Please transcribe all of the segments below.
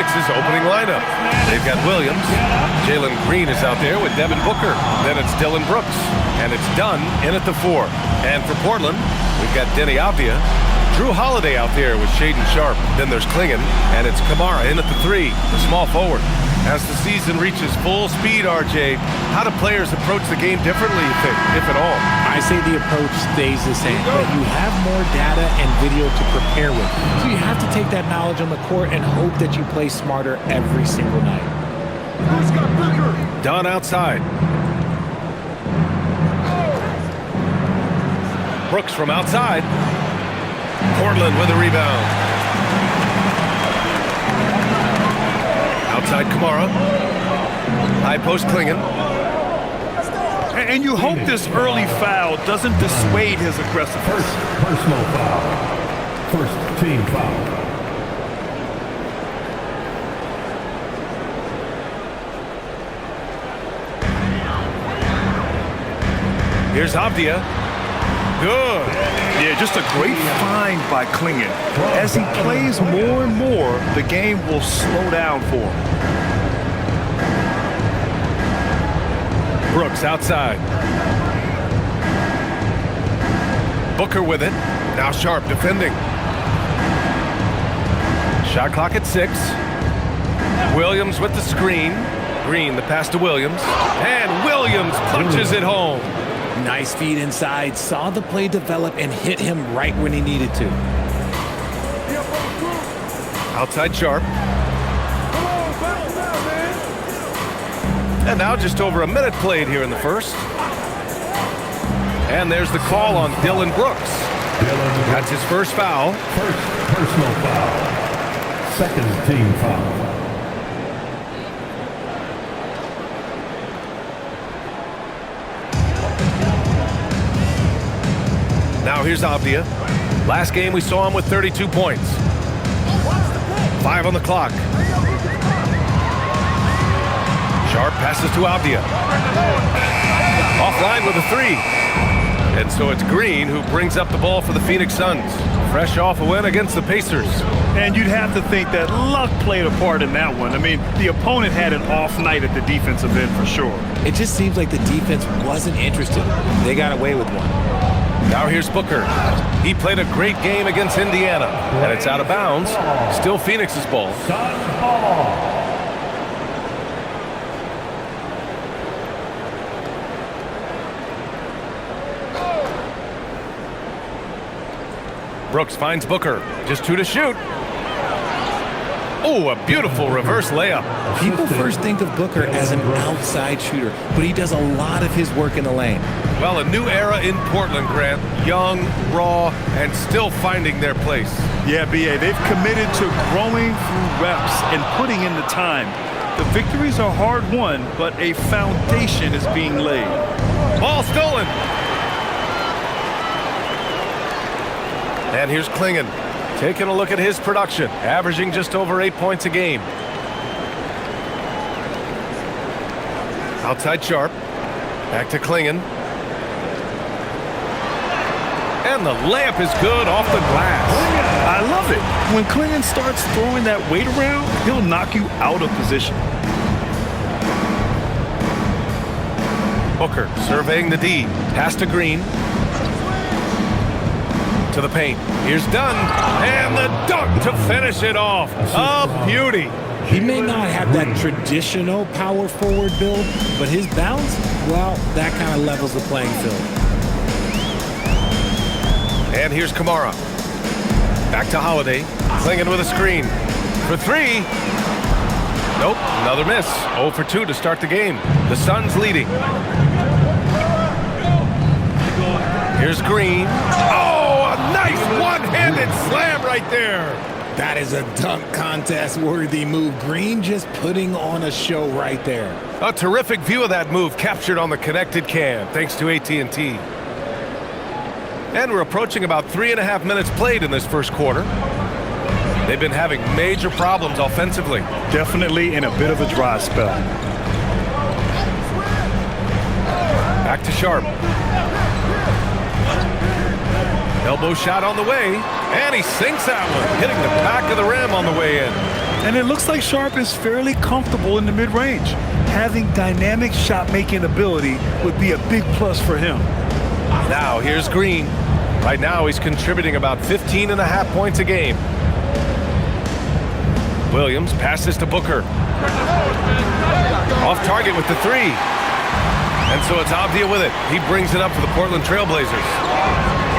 Phoenix's opening lineup. They've got Williams. Jalen Green is out there with Devin Booker. Then it's Dillon Brooks. And it's Dunn in at the 4. And for Portland, we've got Denny Avdija. Drew Holiday out there with Shaedon Sharpe. Then there's Klingon. And it's Kamara in at the 3, the small forward. As the season reaches full speed, RJ, how do players approach the game differently, you think, if at all? I say the approach stays the same, but you have more data and video to prepare with. So you have to take that knowledge on the court and hope that you play smarter every single night. Dunn outside. Brooks from outside. Portland with a rebound. Outside Kamara. High post Klingon. And you hope this early foul doesn't dissuade his aggressiveness. Personal foul. First team foul. Here's Avdija. Good. Yeah, just a great find by Klingon. As he plays more and more, the game will slow down for him. Brooks outside. Booker with it. Now Sharpe defending. Shot clock at 6. Williams with the screen. Green, the pass to Williams. And Williams punches it home. Nice feed inside, saw the play develop and hit him right when he needed to. Outside Sharpe. And now just over a minute played here in the first. And there's the call on Dillon Brooks. That's his first foul. First personal foul. Second team foul. Now here's Avdija. Last game we saw him with 32 points. 5 on the clock. Sharpe passes to Avdija. Offline with a 3. And so it's Green who brings up the ball for the Phoenix Suns. Fresh off a win against the Pacers. And you'd have to think that luck played a part in that one. I mean, the opponent had an off night at the defensive end for sure. It just seems like the defense wasn't interested. They got away with one. Now here's Booker. He played a great game against Indiana. And it's out of bounds. Still Phoenix's ball. Brooks finds Booker. Just 2 to shoot. Oh, a beautiful reverse layup. People first think of Booker as an outside shooter, but he does a lot of his work in the lane. Well, a new era in Portland, Grant. Young, raw, and still finding their place. Yeah, B.A., they've committed to growing through reps and putting in the time. The victories are hard-won, but a foundation is being laid. Ball stolen. And here's Klingon. Taking a look at his production, averaging just over 8 points a game. Outside Sharpe. Back to Klingon. And the layup is good off the glass. I love it. When Klingon starts throwing that weight around, he'll knock you out of position. Booker surveying the D. Pass to Green. To the paint. Here's Dunn. And the dunk to finish it off. A beauty. He may not have that traditional power forward build, but his bounce, well, that kind of levels the playing field. And here's Kamara. Back to Holiday. Klingon with a screen. For 3. Nope, another miss. 0 for 2 to start the game. The Suns leading. Here's Green. Oh, a nice one-handed slam right there. That is a dunk contest-worthy move. Green just putting on a show right there. A terrific view of that move captured on the connected cam, thanks to AT&T. And we're approaching about 3.5 minutes played in this first quarter. They've been having major problems offensively. Definitely in a bit of a dry spell. Back to Sharpe. Elbow shot on the way, and he sinks that one, hitting the back of the rim on the way in. And it looks like Sharp is fairly comfortable in the mid-range. Having dynamic shot-making ability would be a big plus for him. Now here's Green. Right now he's contributing about 15.5 points a game. Williams passes to Booker. Off target with the three. And so it's Avdia with it. He brings it up for the Portland Trailblazers.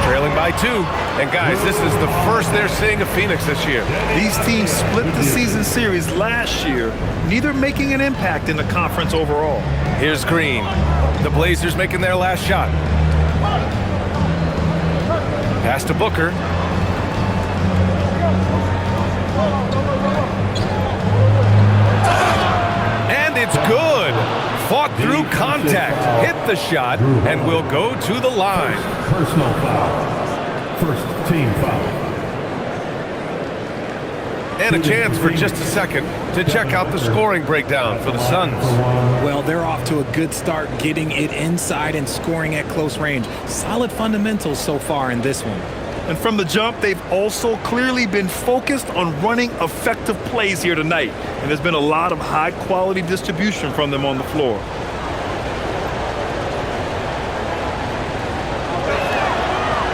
Trailing by 2. And guys, this is the first they're seeing of Phoenix this year. These teams split the season series last year, neither making an impact in the conference overall. Here's Green. The Blazers making their last shot. Pass to Booker. And it's good. Fought through contact, hit the shot, and will go to the line. Personal foul. First team foul. And a chance for just a second to check out the scoring breakdown for the Suns. Well, they're off to a good start, getting it inside and scoring at close range. Solid fundamentals so far in this one. And from the jump, they've also clearly been focused on running effective plays here tonight. And there's been a lot of high-quality distribution from them on the floor.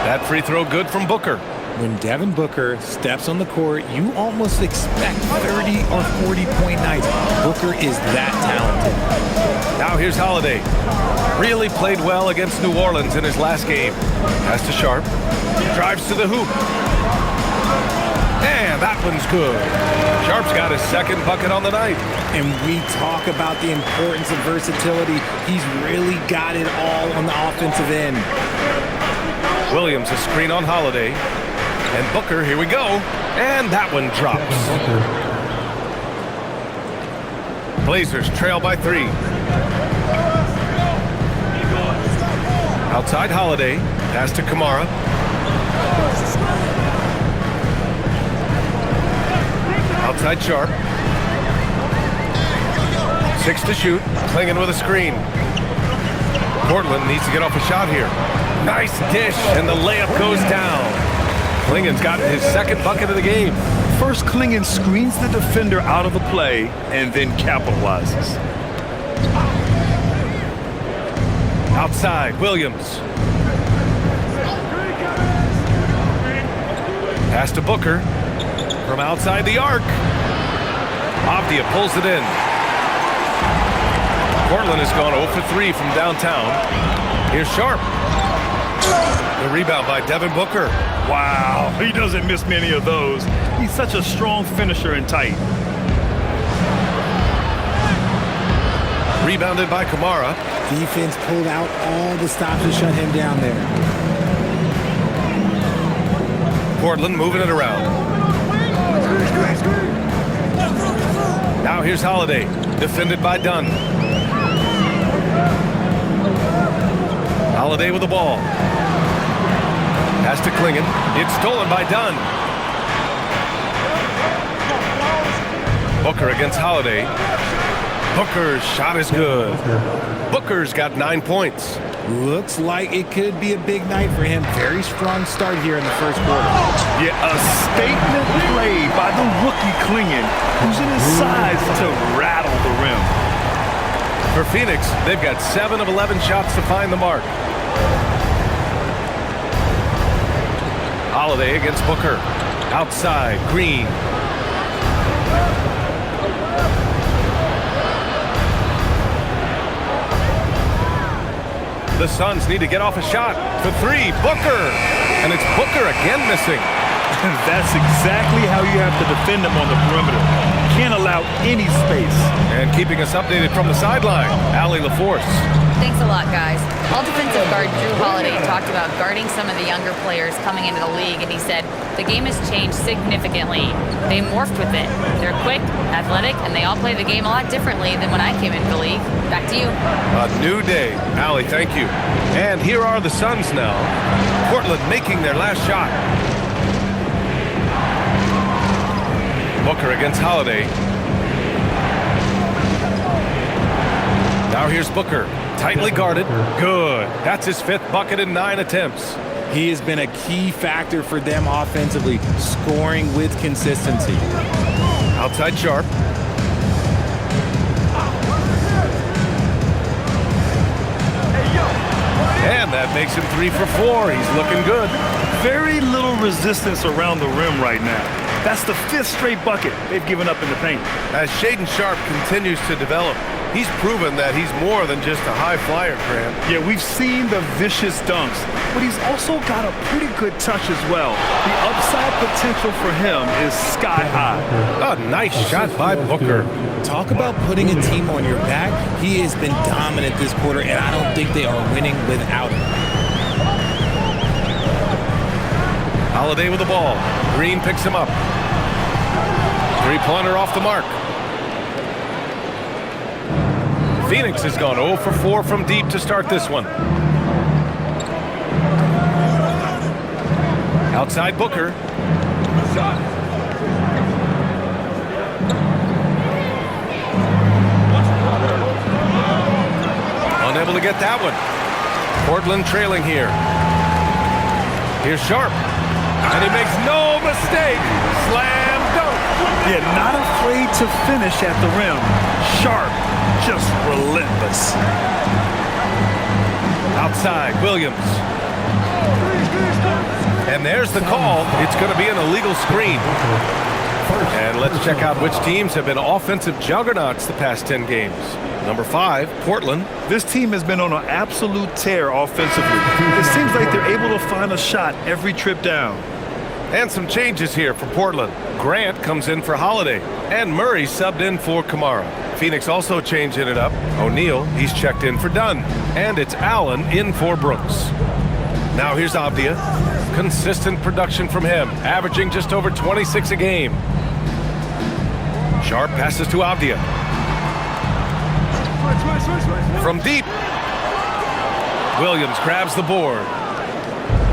That free throw good from Booker. When Devin Booker steps on the court, you almost expect 30 or 40-point nights. Booker is that talented. Now here's Holiday. Really played well against New Orleans in his last game. Pass to Sharp. Drives to the hoop. And that one's good. Sharp's got his second bucket on the night. And we talk about the importance of versatility. He's really got it all on the offensive end. Williams a screen on Holiday. And Booker, here we go. And that one drops. Blazers trail by 3. Outside Holiday. Pass to Kamara. Outside Sharp. 6 to shoot. Klingin with a screen. Portland needs to get off a shot here. Nice dish, and the layup goes down. Klingen's got his second bucket of the game. First, Klingen screens the defender out of the play and then capitalizes. Outside, Williams. Pass to Booker. From outside the arc. Avdia pulls it in. Portland has gone 0 for 3 from downtown. Here's Sharp. The rebound by Devin Booker. Wow, he doesn't miss many of those. He's such a strong finisher and tight. Rebounded by Kamara. Defense pulled out all the stops to shut him down there. Portland moving it around. Now here's Holiday. Defended by Dunn. Holiday with the ball. Pass to Klingen. It's stolen by Dunn. Booker against Holiday. Booker's shot is good. Booker's got 9 points. Looks like it could be a big night for him. Very strong start here in the first quarter. Yeah, a statement play by the rookie Klingen, using his size to rattle the rim. For Phoenix, they've got 7 of 11 shots to find the mark. Holiday against Booker. Outside, Green. The Suns need to get off a shot for 3. Booker! And it's Booker again missing. That's exactly how you have to defend him on the perimeter. Can't allow any space. And keeping us updated from the sideline, Allie LaForce. Thanks a lot, guys. All defensive guard Drew Holiday talked about guarding some of the younger players coming into the league, and he said, the game has changed significantly. They morphed with it. They're quick, athletic, and they all play the game a lot differently than when I came into the league. Back to you. A new day. Allie, thank you. And here are the Suns now. Portland making their last shot. Booker against Holiday. Now here's Booker. Tightly guarded. Good. That's his 5th bucket in 9 attempts. He has been a key factor for them offensively, scoring with consistency. Outside Sharp. And that makes him 3 for 4. He's looking good. Very little resistance around the rim right now. That's the 5th straight bucket they've given up in the paint. As Shaedon Sharp continues to develop, he's proven that he's more than just a high flyer, Grant. Yeah, we've seen the vicious dunks, but he's also got a pretty good touch as well. The upside potential for him is sky high. A nice shot by Booker. Talk about putting a team on your back. He has been dominant this quarter, and I don't think they are winning without him. Holiday with the ball. Green picks him up. Three-pointer off the mark. Phoenix has gone 0 for 4 from deep to start this one. Outside Booker. Unable to get that one. Portland trailing here. Here's Sharp. And he makes no mistake. Slam dunk. Yeah, not afraid to finish at the rim. Sharp, just relentless. Outside, Williams. And there's the call. It's going to be an illegal screen. And let's check out which teams have been offensive juggernauts the past 10 games. Number 5, Portland. This team has been on an absolute tear offensively. It seems like they're able to find a shot every trip down. And some changes here for Portland. Grant comes in for Holiday. And Murray subbed in for Kamara. Phoenix also changing it up. O'Neal, he's checked in for Dunn. And it's Allen in for Brooks. Now here's Avdia. Consistent production from him, averaging just over 26 a game. Sharp passes to Avdia. From deep. Williams grabs the board.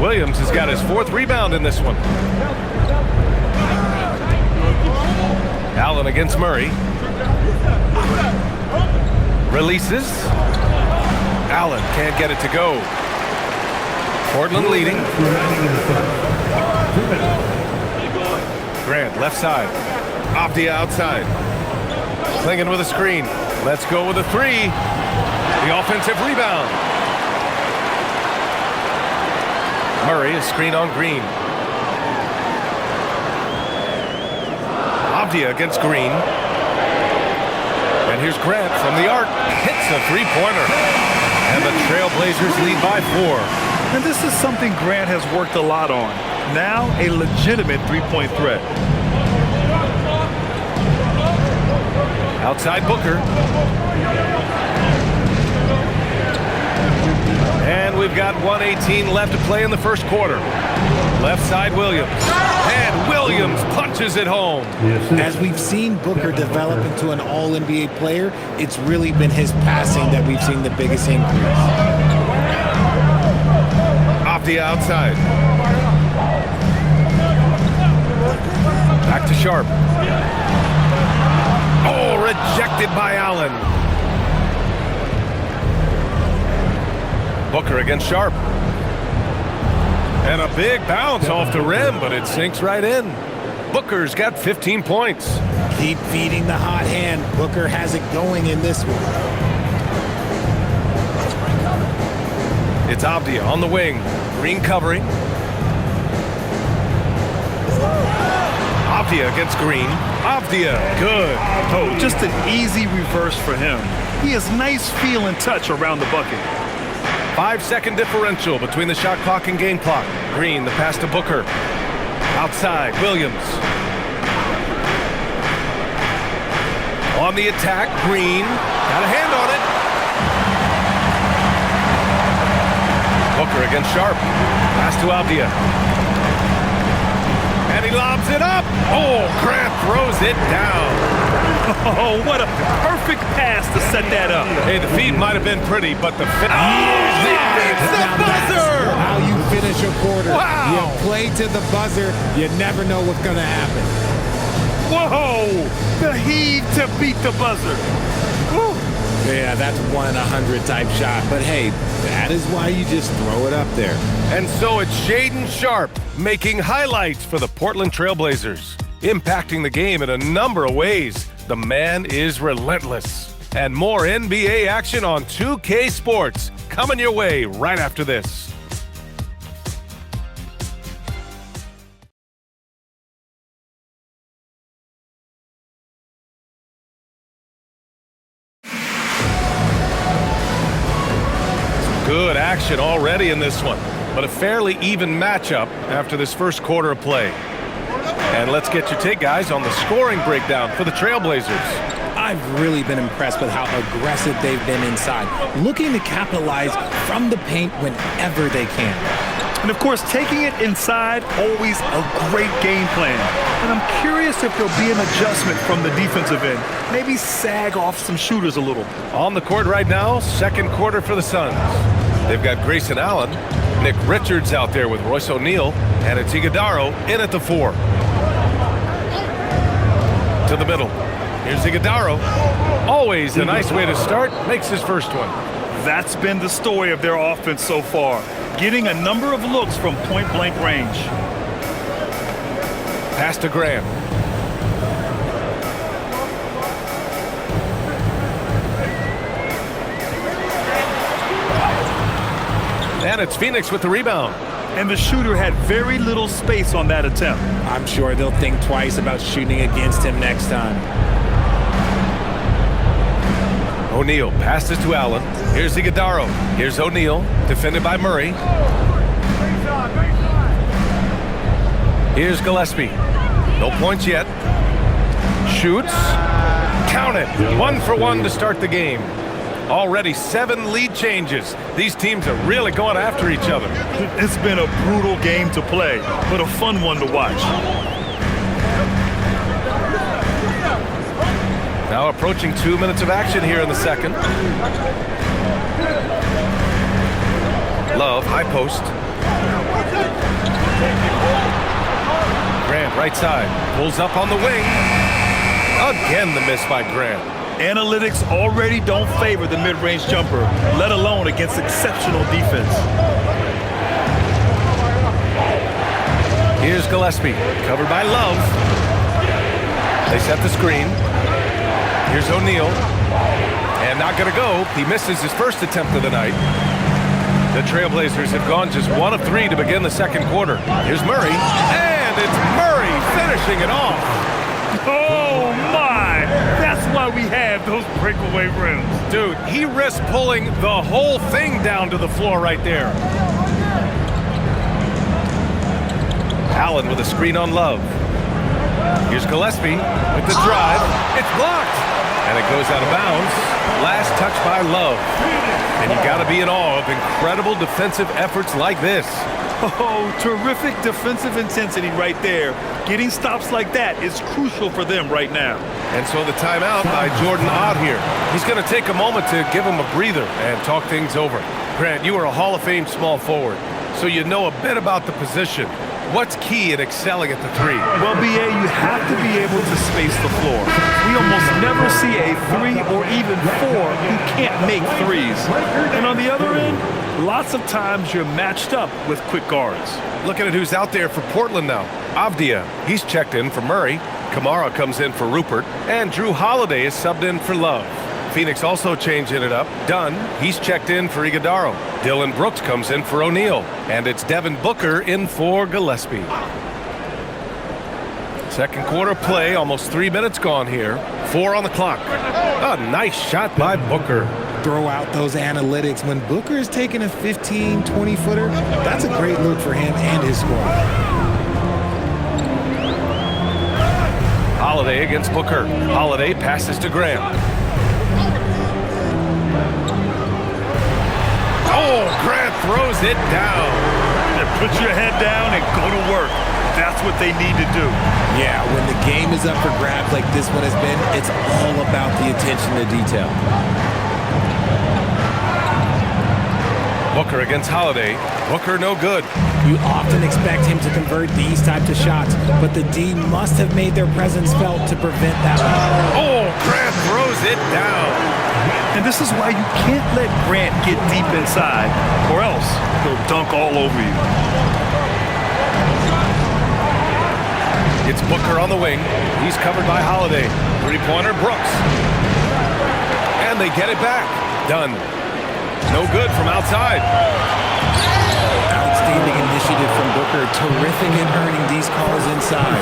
Williams has got his 4th rebound in this one. Allen against Murray. Releases. Allen can't get it to go. Portland leading. Grant left side. Avdia outside. Clinging with a screen. Let's go with a 3. The offensive rebound. Murray is screen on Green. Avdia against Green. And here's Grant from the arc. Hits a 3-pointer. And the Trailblazers lead by 4. And this is something Grant has worked a lot on. Now a legitimate 3-point threat. Outside Booker. And we've got 1:18 left to play in the first quarter. Left side Williams. And Williams punches it home. As we've seen Booker develop into an all-NBA player, it's really been his passing that we've seen the biggest increase. Avdia outside. Back to Sharp. Oh, rejected by Allen. Booker against Sharp. And a big bounce off the rim, but it sinks right in. Booker's got 15 points. Keep feeding the hot hand. Booker has it going in this one. It's Avdia on the wing. Green covering. Avdia against Green. Avdia, good. Oh, just an easy reverse for him. He has nice feel and touch around the bucket. 5-second differential between the shot clock and game clock. Green, the pass to Booker. Outside, Williams. On the attack, Green. Got a hand on it. Booker against Sharp. Pass to Avdia. And he lobs it up. Oh, Grant throws it down. Oh, what a perfect pass to set that up. Hey, the feed might have been pretty, but the finish. Oh, he beats the buzzer! How you finish a quarter. Wow. You play to the buzzer, you never know what's going to happen. Whoa! The heave to beat the buzzer. Woo. Yeah, that's 1 in 100 type shot. But hey, that is why you just throw it up there. And so it's Shaedon Sharp making highlights for the Portland Trailblazers. impacting the game in a number of ways. The man is relentless. And more NBA action on 2K Sports coming your way right after this. Good action already in this one, but a fairly even matchup after this first quarter of play. And let's get your take, guys, on the scoring breakdown for the Trailblazers. I've really been impressed with how aggressive they've been inside, looking to capitalize from the paint whenever they can. And, of course, taking it inside, always a great game plan. And I'm curious if there'll be an adjustment from the defensive end. Maybe sag off some shooters a little. On the court right now, second quarter for the Suns. They've got Grayson Allen, Nick Richards out there with Royce O'Neal, and it's Iguodala in at the 4. To the middle. Here's Iguodala. Always a nice way to start. Makes his first one. That's been the story of their offense so far. Getting a number of looks from point-blank range. Pass to Graham. And it's Phoenix with the rebound. And the shooter had very little space on that attempt. I'm sure they'll think twice about shooting against him next time. O'Neal passes to Allen. Here's Iguodala. Here's O'Neal, defended by Murray. Here's Gillespie. No points yet. Shoots. Count it. 1 for 1 to start the game. Already 7 lead changes. These teams are really going after each other. It's been a brutal game to play, but a fun one to watch. Now approaching 2 minutes of action here in the second. Love, high post. Grant, right side. Pulls up on the wing. Again, the miss by Grant. Analytics already don't favor the mid-range jumper, let alone against exceptional defense. Here's Gillespie, covered by Love. They set the screen. Here's O'Neal. And not going to go. He misses his first attempt of the night. The Trailblazers have gone just 1 of 3 to begin the second quarter. Here's Murray. And it's Murray finishing it off. Oh, my! That's why we have those breakaway rims. Dude, he risked pulling the whole thing down to the floor right there. Allen with a screen on Love. Here's Gillespie with the drive. It's blocked. And it goes out of bounds. Last touch by Love. And you got to be in awe of incredible defensive efforts like this. Oh, terrific defensive intensity right there. Getting stops like that is crucial for them right now. And so the timeout by Jordan Ott here. He's going to take a moment to give him a breather and talk things over. Grant, you are a Hall of Fame small forward, so you know a bit about the position. What's key in excelling at the 3? Well, B.A., you have to be able to space the floor. We almost never see a 3 or even 4 who can't make threes. And on the other end, lots of times you're matched up with quick guards. Looking at who's out there for Portland now. Avdia, he's checked in for Murray. Kamara comes in for Rupert. And Drew Holiday is subbed in for Love. Phoenix also changing it up. Dunn, he's checked in for Iguodala. Dylan Brooks comes in for O'Neal. And it's Devin Booker in for Gillespie. Second quarter play, almost 3 minutes gone here. 4 on the clock. A nice shot by Booker. Throw out those analytics. When Booker is taking a 15, 20-footer, that's a great look for him and his squad. Holiday against Booker. Holiday passes to Graham. Oh, Grant throws it down. Put your head down and go to work. That's what they need to do. Yeah, when the game is up for grabs like this one has been, it's all about the attention to detail. Booker against Holiday. Booker no good. You often expect him to convert these types of shots, but the D must have made their presence felt to prevent that. Oh, Grant throws it down. And this is why you can't let Grant get deep inside, or else he'll dunk all over you. It's Booker on the wing. He's covered by Holiday. Three-pointer, Brooks. And they get it back. Done. No good from outside. Outstanding initiative from Booker. Terrific in earning these calls inside.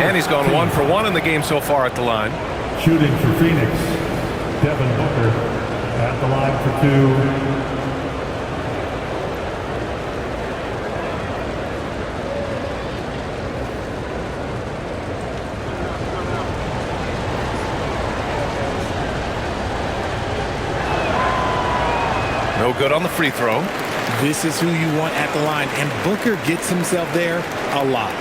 And he's gone 1 for 1 in the game so far at the line. Shooting for Phoenix, Devin Booker at the line for 2. No good on the free throw. This is who you want at the line, and Booker gets himself there a lot.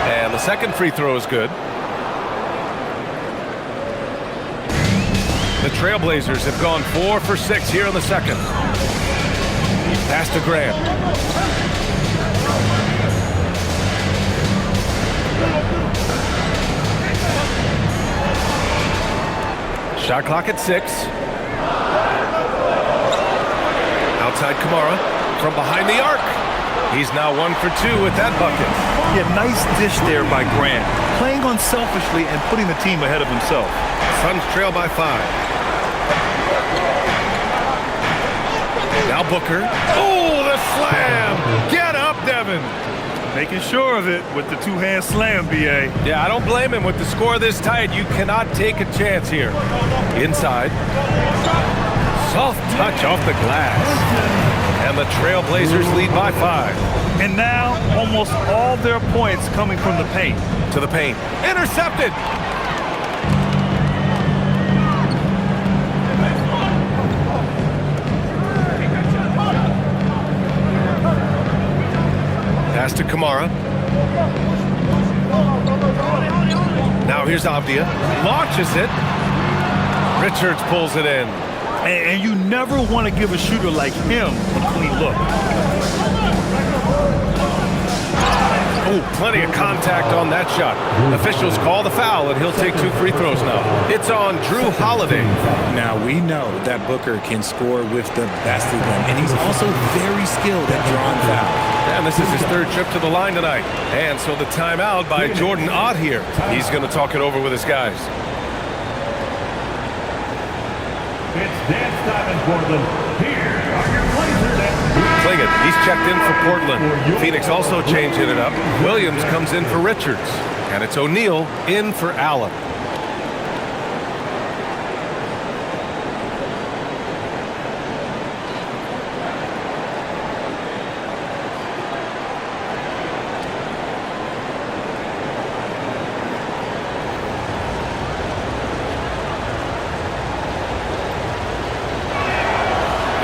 And the second free throw is good. The Trailblazers have gone 4 for 6 here in the second. Pass to Grant. Shot clock at 6. Outside Kamara from behind the arc. He's now 1 for 2 with that bucket. Yeah, nice dish there by Grant. Playing unselfishly and putting the team ahead of himself. Suns trail by 5. Now Booker. Oh, the slam! Get up, Devin! Making sure of it with the two-hand slam, B.A. Yeah, I don't blame him. With the score this tight, you cannot take a chance here. Inside. Soft touch off the glass. And the Trailblazers lead by 5. And now, almost all their points coming from the paint. To the paint. Intercepted! Pass to Kamara. Now here's Avdia. Launches it. Richards pulls it in. And you never want to give a shooter like him a clean look. Oh, plenty of contact on that shot. Officials call the foul, and he'll take 2 free throws now. It's on Drew Holiday. Now, we know that Booker can score with the best of them, and he's also very skilled at drawing fouls. And this is his 3rd trip to the line tonight. And so the timeout by Jordan Ott here. He's going to talk it over with his guys. It's dance time in Portland. Here are your Blazers. Klingett, he's checked in for Portland. Phoenix also changing it up. Williams comes in for Richards. And it's O'Neal in for Allen.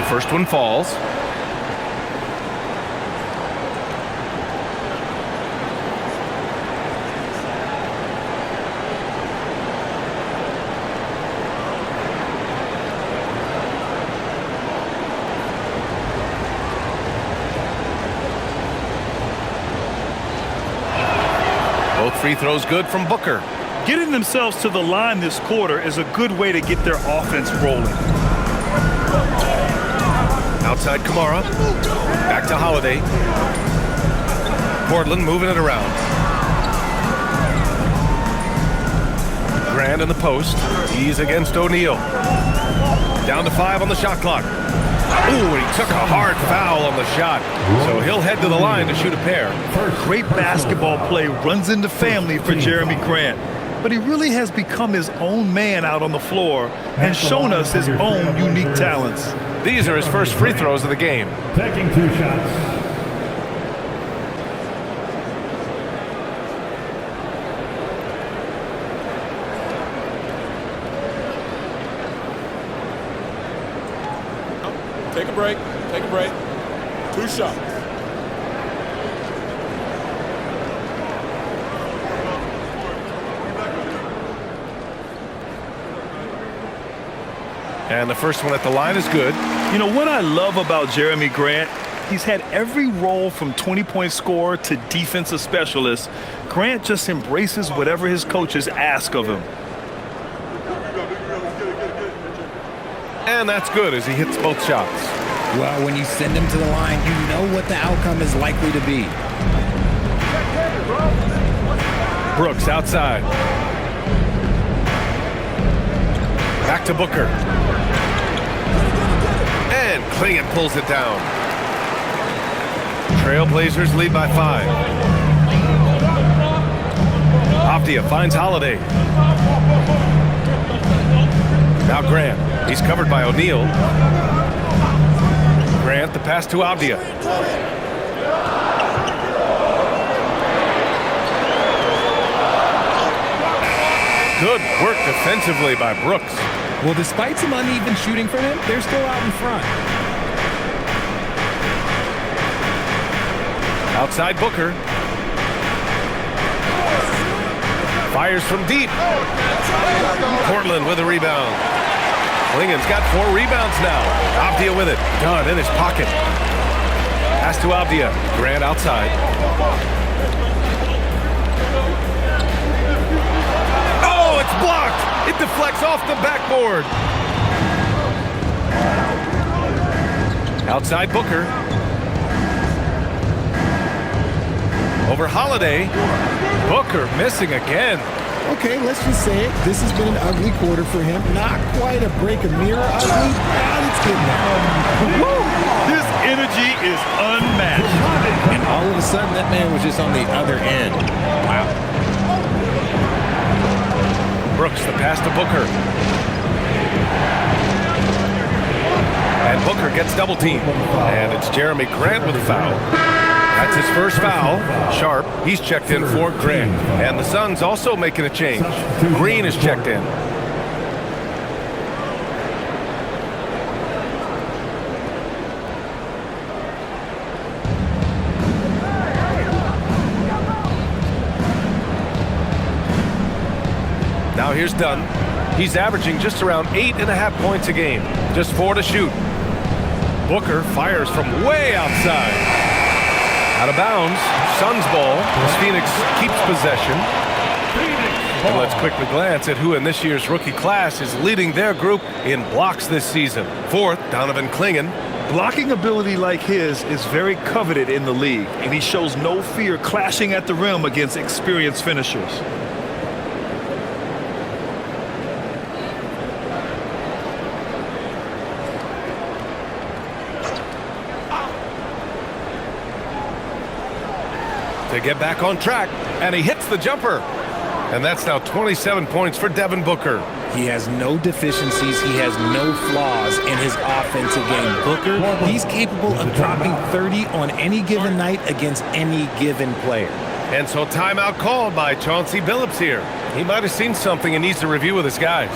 First one falls. Both free throws good from Booker. Getting themselves to the line this quarter is a good way to get their offense rolling. Outside Kamara. Back to Holiday. Portland moving it around. Grant in the post. He's against O'Neal. Down to 5 on the shot clock. Ooh, he took a hard foul on the shot. So he'll head to the line to shoot a pair. Great basketball play runs into family for Jeremy Grant. But he really has become his own man out on the floor and shown us his own unique talents. These are his first free throws of the game. Taking 2 shots. Take a break. Take a break. 2 shots. And the first one at the line is good. You know, what I love about Jeremy Grant, He's had every role from 20-point scorer to defensive specialist. Grant just embraces whatever his coaches ask of him. And that's good as he hits both shots. Well, when you send him to the line, you know what the outcome is likely to be. Brooks outside. Back to Booker. And Clingan pulls it down. Trailblazers lead by 5. Avdia finds Holiday. Now Grant. He's covered by O'Neal. Grant, the pass to Avdia. Good work defensively by Brooks. Well, despite some uneven shooting from him, they're still out in front. Outside Booker. Fires from deep. Portland with a rebound. Clingan's got 4 rebounds now. Avdia with it. Dunn in his pocket. Pass to Avdia. Grant outside. Oh, it's blocked. It deflects off the backboard. Outside Booker. Over Holiday. Booker missing again. Okay, let's just say it. This has been an ugly quarter for him. Not quite a break a mirror ugly, but it's getting there. Woo! His energy is unmatched. And all of a sudden, that man was just on the other end. Wow. Brooks, the pass to Booker. And Booker gets double teamed. And it's Jeremy Grant with a foul. That's his first foul. Sharp, he's checked in for Grant. And the Suns also making a change. Green is checked in. Now here's Dunn. He's averaging just around 8.5 points a game. Just 4 to shoot. Booker fires from way outside. Out of bounds. Suns ball as Phoenix keeps possession. And let's quickly glance at who in this year's rookie class is leading their group in blocks this season. 4th, Donovan Clingan. Blocking ability like his is very coveted in the league, and he shows no fear clashing at the rim against experienced finishers. To get back on track, and he hits the jumper. And that's now 27 points for Devin Booker. He has no deficiencies. He has no flaws in his offensive game. Booker, he's capable of dropping 30 on any given night against any given player. And so timeout called by Chauncey Billups here. He might have seen something and needs to review with his guys.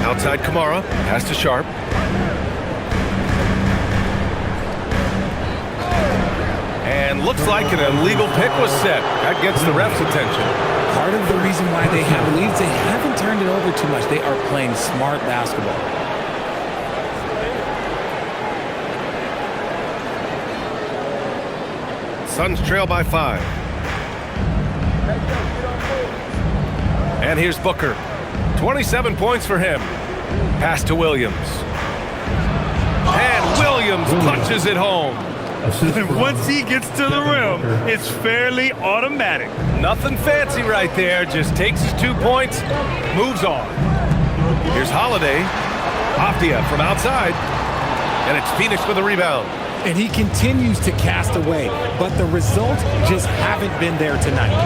Outside Kamara, pass to Sharp. And looks like an illegal pick was set. That gets the ref's attention. Part of the reason why they have leads, they haven't turned it over too much. They are playing smart basketball. Suns trail by 5. And here's Booker. 27 points for him. Pass to Williams. And Williams punches it home. And once he gets to the rim, it's fairly automatic. Nothing fancy right there. Just takes his 2 points, moves on. Here's Holiday. Avdia from outside. And it's Phoenix with a rebound. And he continues to cast away, but the results just haven't been there tonight.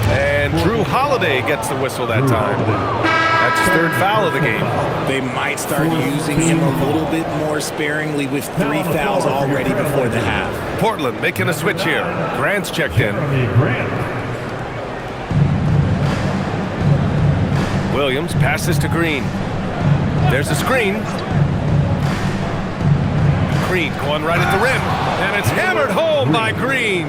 And Drew Holiday gets the whistle that time. That's his third foul of the game. They might start using him a little bit more sparingly with 3 fouls already before the half. Portland making a switch here. Grant's checked in. Williams passes to Green. There's a screen. Green going right at the rim. And it's hammered home by Green.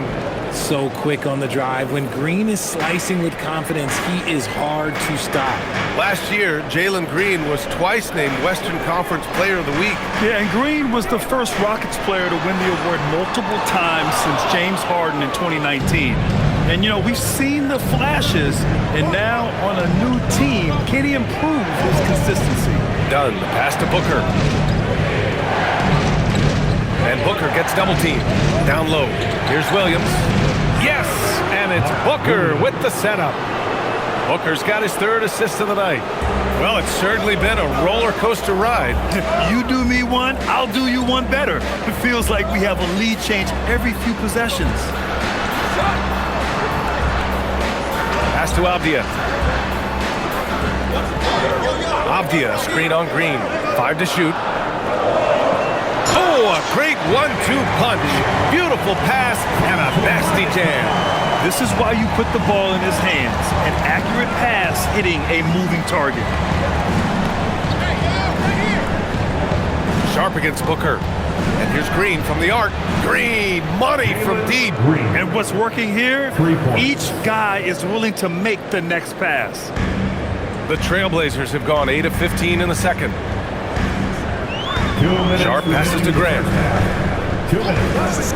So quick on the drive. When Green is slicing with confidence, he is hard to stop. Last year, Jalen Green was twice named Western Conference Player of the Week. Yeah, and Green was the first Rockets player to win the award multiple times since James Harden in 2019. And, you know, we've seen the flashes, and now on a new team, can he improve his consistency? Done. The pass to Booker. And Booker gets double teamed. Down low. Here's Williams. Yes! And it's Booker with the setup. Booker's got his 3rd assist of the night. Well, it's certainly been a roller coaster ride. You do me one, I'll do you one better. It feels like we have a lead change every few possessions. Pass to Avdia. Avdia, screen on Green. 5 to shoot. Oh, a great 1-2 punch. Beautiful pass and a nasty jam. This is why you put the ball in his hands. An accurate pass hitting a moving target. Sharp against Booker. And here's Green from the arc. Green, money from deep. And what's working here? Each guy is willing to make the next pass. The Trailblazers have gone 8 of 15 in the second. Sharp passes to Grant. 2 minutes.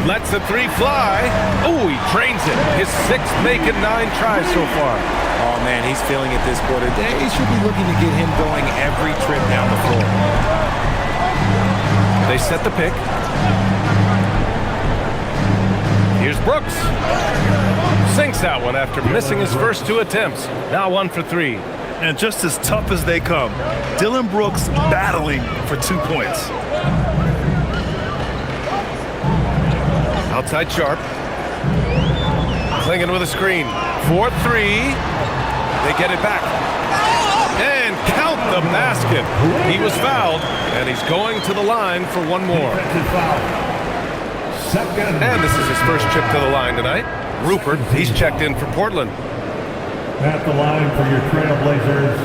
Lets the 3 fly. Oh, he drains it. His 6th making 9 tries so far. Oh, man, he's feeling it this quarter. They should be looking to get him going every trip down the floor. They set the pick. Here's Brooks. Sinks that one after missing his first 2 attempts. Now 1 for 3. And just as tough as they come, Dillon Brooks battling for 2 points. Outside Sharp. Clinging with a screen. 4-3. They get it back. And count the basket. He was fouled, and he's going to the line for 1 more. And this is his first trip to the line tonight. Rupert, he's checked in for Portland. At the line for your Trailblazers,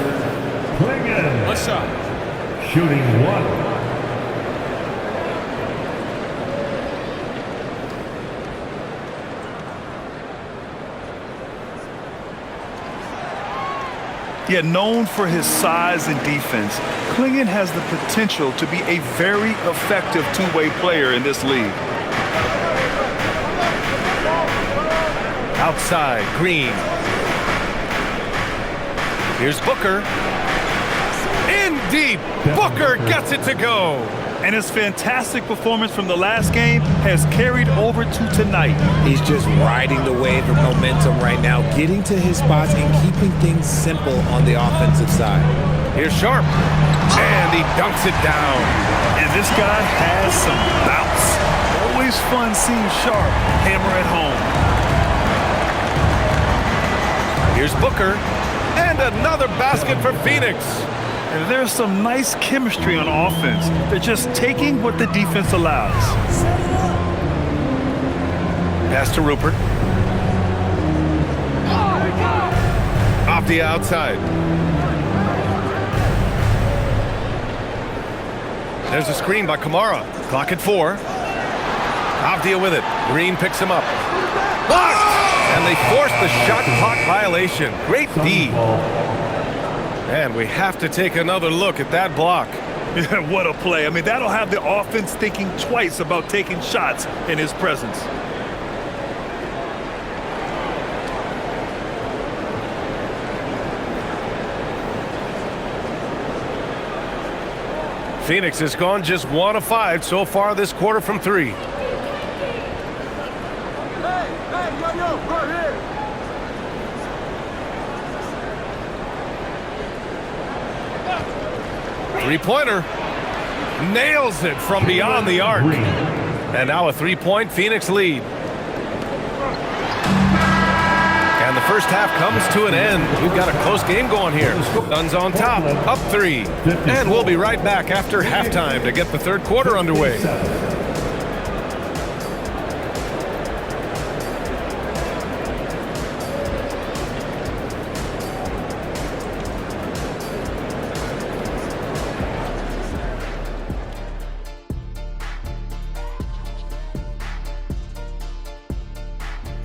Klingon. One shot. Shooting 1. Yet known for his size and defense, Klingon has the potential to be a very effective 2-way player in this league. Outside, Green. Here's Booker. In deep. Booker gets it to go. And his fantastic performance from the last game has carried over to tonight. He's just riding the wave of momentum right now, getting to his spots and keeping things simple on the offensive side. Here's Sharp. And he dunks it down. And this guy has some bounce. Always fun seeing Sharp hammer it home. Here's Booker. And another basket for Phoenix. And there's some nice chemistry on offense. They're just taking what the defense allows. Pass to Rupert. Off the outside. There's a screen by Kamara. Clock at 4. Avdia with it. Green picks him up. Blocked! And they force the shot clock violation. Great D. And we have to take another look at that block. What a play. I mean, that'll have the offense thinking twice about taking shots in his presence. Phoenix has gone just 1 of 5 so far this quarter from 3. Three-pointer. Nails it from beyond the arc. And now a 3-point Phoenix lead. And And the first half comes to an end. We've got a close game going here. Suns on top, up 3. And we'll be right back after halftime to get the third quarter underway.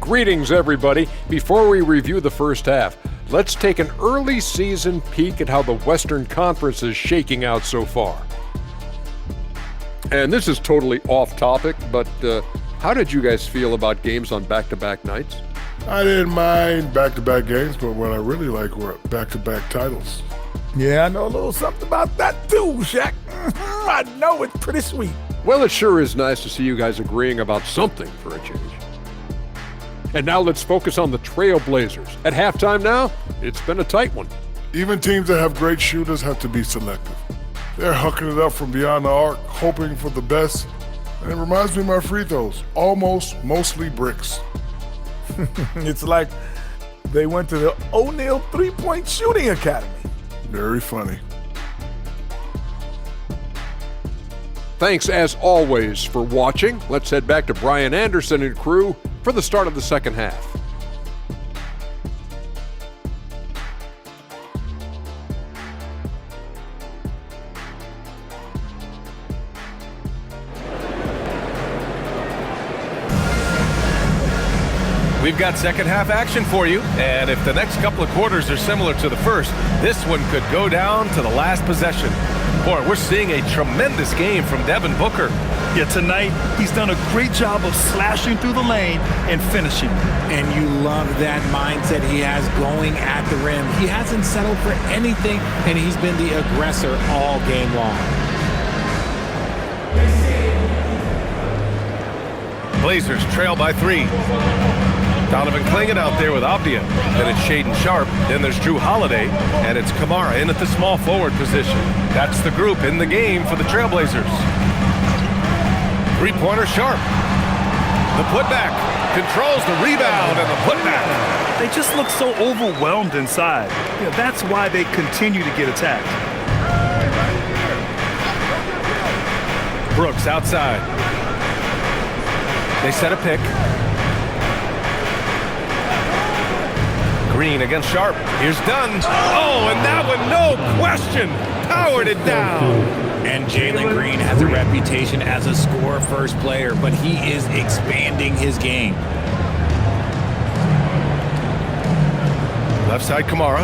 Greetings, everybody. Before we review the first half, let's take an early season peek at how the Western Conference is shaking out so far. And this is totally off topic, but how did you guys feel about games on back-to-back nights? I didn't mind back-to-back games, but what I really like were back-to-back titles. Yeah, I know a little something about that too, Shaq. I know it's pretty sweet. Well, it sure is nice to see you guys agreeing about something for a change. And now let's focus on the Trailblazers. At halftime now, it's been a tight one. Even teams that have great shooters have to be selective. They're hucking it up from beyond the arc, hoping for the best. And it reminds me of my free throws, mostly bricks. It's like they went to the O'Neal three-point shooting academy. Very funny. Thanks, as always, for watching. Let's head back to Brian Anderson and crew for the start of the second half. We've got second half action for you, and if the next couple of quarters are similar to the first, this one could go down to the last possession. Boy, we're seeing a tremendous game from Devin Booker. Yeah, tonight he's done a great job of slashing through the lane and finishing. And you love that mindset he has going at the rim. He hasn't settled for anything, and he's been the aggressor all game long. Blazers trail by 3. Donovan Clingan out there with Avdia. Then it's Shaedon Sharpe. Then there's Drew Holiday. And it's Kamara in at the small forward position. That's the group in the game for the Trailblazers. Three-pointer Sharpe. The putback. Controls the rebound and the putback. They just look so overwhelmed inside. Yeah, that's why they continue to get attacked. Brooks outside. They set a pick. Green against Sharpe. Here's Dunn. Oh, and that one, no question, powered it down. And Jalen Green has a reputation as a score-first player, but he is expanding his game. Left side, Kamara.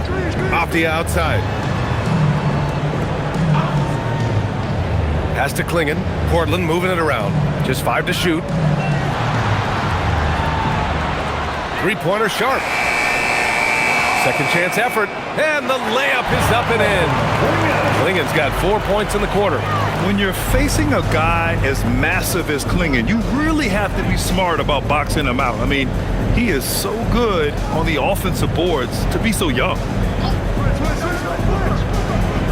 Off the outside. Pass to Clingan. Portland moving it around. Just 5 to shoot. Three-pointer Sharpe. Second chance effort, and the layup is up and in. Clingan's got 4 points in the quarter. When you're facing a guy as massive as Clingan, you really have to be smart about boxing him out. I mean, he is so good on the offensive boards to be so young.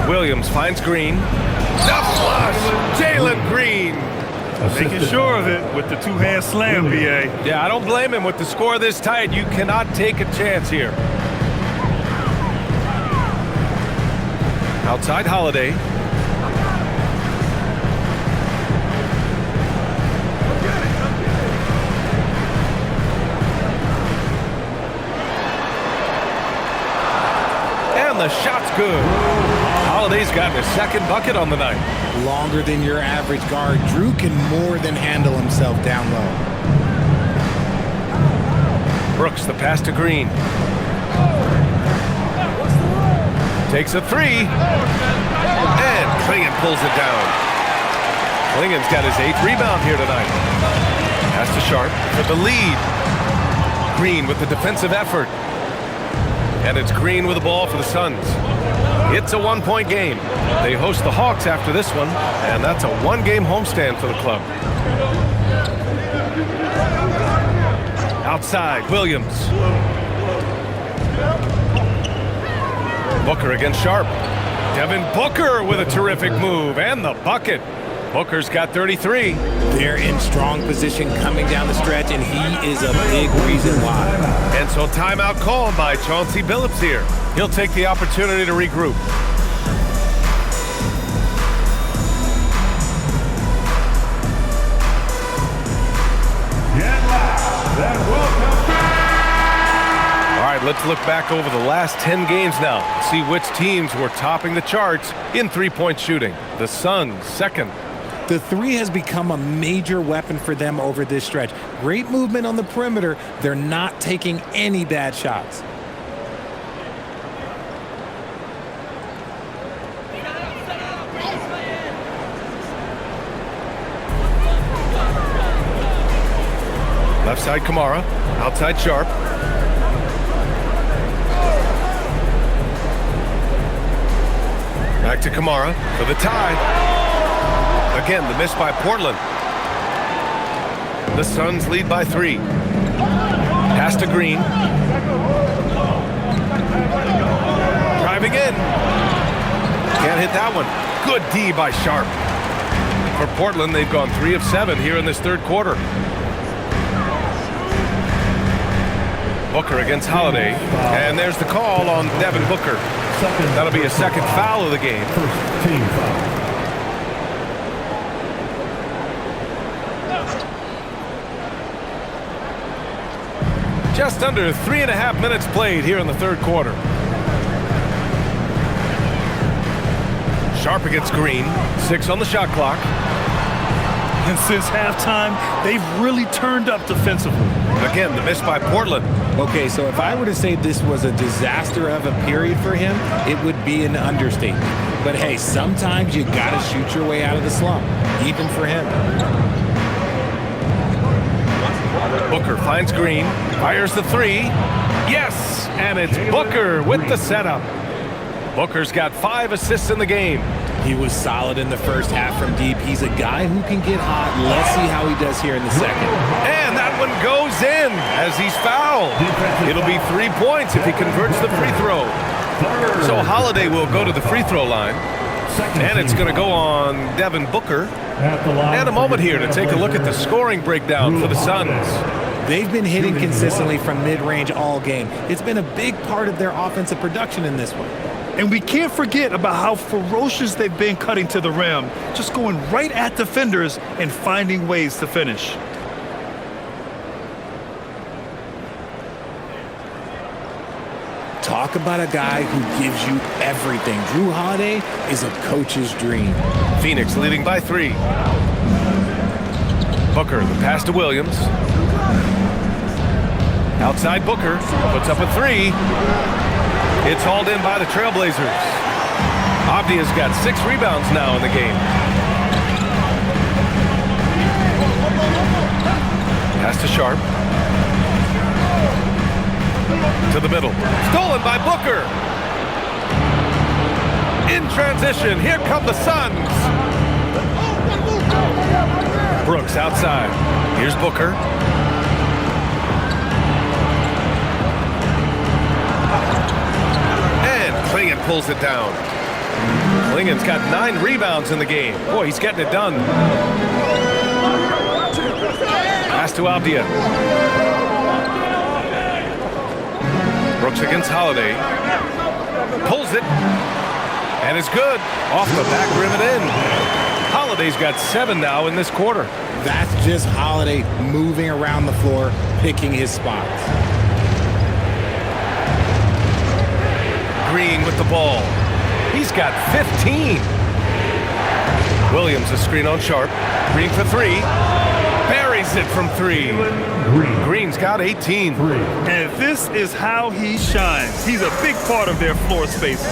Williams finds Green. The flush! Jalen Green! Making sure of it with the two-hand slam, B.A. Yeah, I don't blame him. With the score this tight, you cannot take a chance here. Outside Holiday. And the shot's good. Holiday's gotten his second bucket on the night. Longer than your average guard, Drew can more than handle himself down low. Brooks, the pass to Green. Takes a 3. And Clingan pulls it down. Clingan's got his 8th rebound here tonight. Pass to Sharpe for the lead. Green with the defensive effort. And it's Green with the ball for the Suns. It's a 1-point game. They host the Hawks after this one, and that's a 1-game homestand for the club. Outside, Williams. Booker against Sharpe. Devin Booker with a terrific move and the bucket. Booker's got 33. They're in strong position coming down the stretch, and he is a big reason why. And so timeout called by Chauncey Billups here. He'll take the opportunity to regroup. All right, let's look back over the last 10 games now. See which teams were topping the charts in three-point shooting. The Suns, second. The three has become a major weapon for them over this stretch. Great movement on the perimeter. They're not taking any bad shots. Left side Kamara, outside Sharp. Back to Kamara for the tie. Again, the miss by Portland. The Suns lead by 3. Pass to Green. Driving in. Can't hit that one. Good D by Sharp. For Portland, they've gone 3 of 7 here in this third quarter. Booker against Holiday. And there's the call on Devin Booker. That'll be a second foul of the game. First team foul. Just under 3.5 minutes played here in the third quarter. Sharp against Green. 6 on the shot clock. And since halftime, they've really turned up defensively. Again, the miss by Portland. Okay, so if I were to say this was a disaster of a period for him, it would be an understatement. But hey, sometimes you gotta shoot your way out of the slump, even for him. Booker finds Green, fires the 3. Yes, and it's Booker with the setup. Booker's got 5 assists in the game. He was solid in the first half from deep. He's a guy who can get hot. Let's see how he does here in the second. And that one goes in as he's fouled. It'll be 3 points if he converts the free throw. So Holiday will go to the free throw line. And it's going to go on Devin Booker. And a moment here to take a look at the scoring breakdown for the Suns. They've been hitting consistently from mid-range all game. It's been a big part of their offensive production in this one. And we can't forget about how ferocious they've been cutting to the rim, just going right at defenders and finding ways to finish. Talk about a guy who gives you everything. Drew Holiday is a coach's dream. Phoenix leading by 3. Booker, the pass to Williams. Outside Booker, puts up a 3. It's hauled in by the Trailblazers. Avdia's got 6 rebounds now in the game. Pass to Sharp. To the middle. Stolen by Booker. In transition, here come the Suns. Brooks outside. Here's Booker. Klingon pulls it down. Klingon's got 9 rebounds in the game. Boy, he's getting it done. Pass to Avdia. Brooks against Holiday. Pulls it. And it's good. Off the back rim and in. Holiday's got 7 now in this quarter. That's just Holiday moving around the floor, picking his spots. Green with the ball. He's got 15. Williams a screen on Sharp. Green for 3. Buries it from 3. Green's got 18. And this is how he shines. He's a big part of their floor space.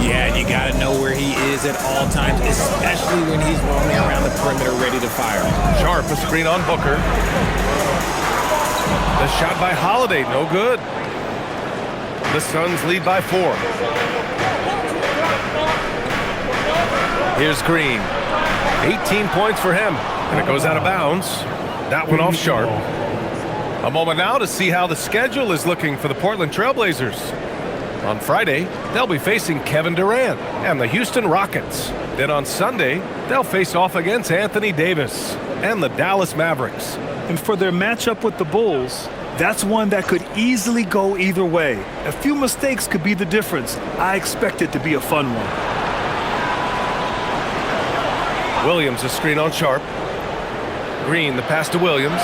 Yeah, and you got to know where he is at all times, especially when he's roaming around the perimeter ready to fire. Sharp a screen on Booker. The shot by Holiday, no good. The Suns lead by 4. Here's Green. 18 points for him. And it goes out of bounds. That one off Sharp. A moment now to see how the schedule is looking for the Portland Trailblazers. On Friday, they'll be facing Kevin Durant and the Houston Rockets. Then on Sunday, they'll face off against Anthony Davis and the Dallas Mavericks. And for their matchup with the Bulls, that's one that could easily go either way. A few mistakes could be the difference. I expect it to be a fun one. Williams a screen on Sharp. Green the pass to Williams.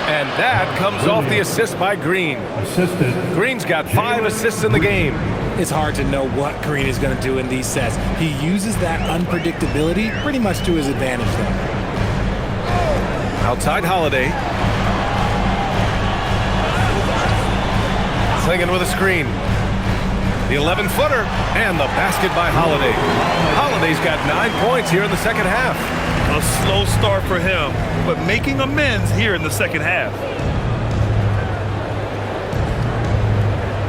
And that comes off the assist by Green. Assisted. Green's got 5 assists in the game. It's hard to know what Green is going to do in these sets. He uses that unpredictability pretty much to his advantage, though. Outside Holiday. Slinging with a screen. The 11-footer and the basket by Holiday. Holiday's got 9 points here in the second half. A slow start for him, but making amends here in the second half.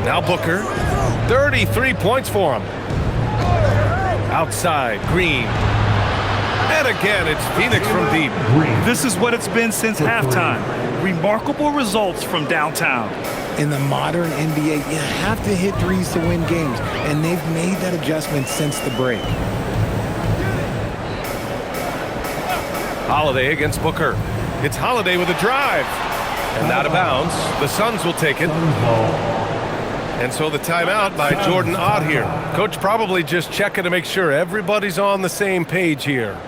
Now Booker. 33 points for him. Outside, Green. And again, it's Phoenix from deep. This is what it's been since halftime. Remarkable results from downtown. In the modern NBA, you have to hit threes to win games, and they've made that adjustment since the break. Holiday against Booker. It's Holiday with a drive. And out of bounds. The Suns will take it. And so the timeout by Jordan Ott here. Coach probably just checking to make sure everybody's on the same page here.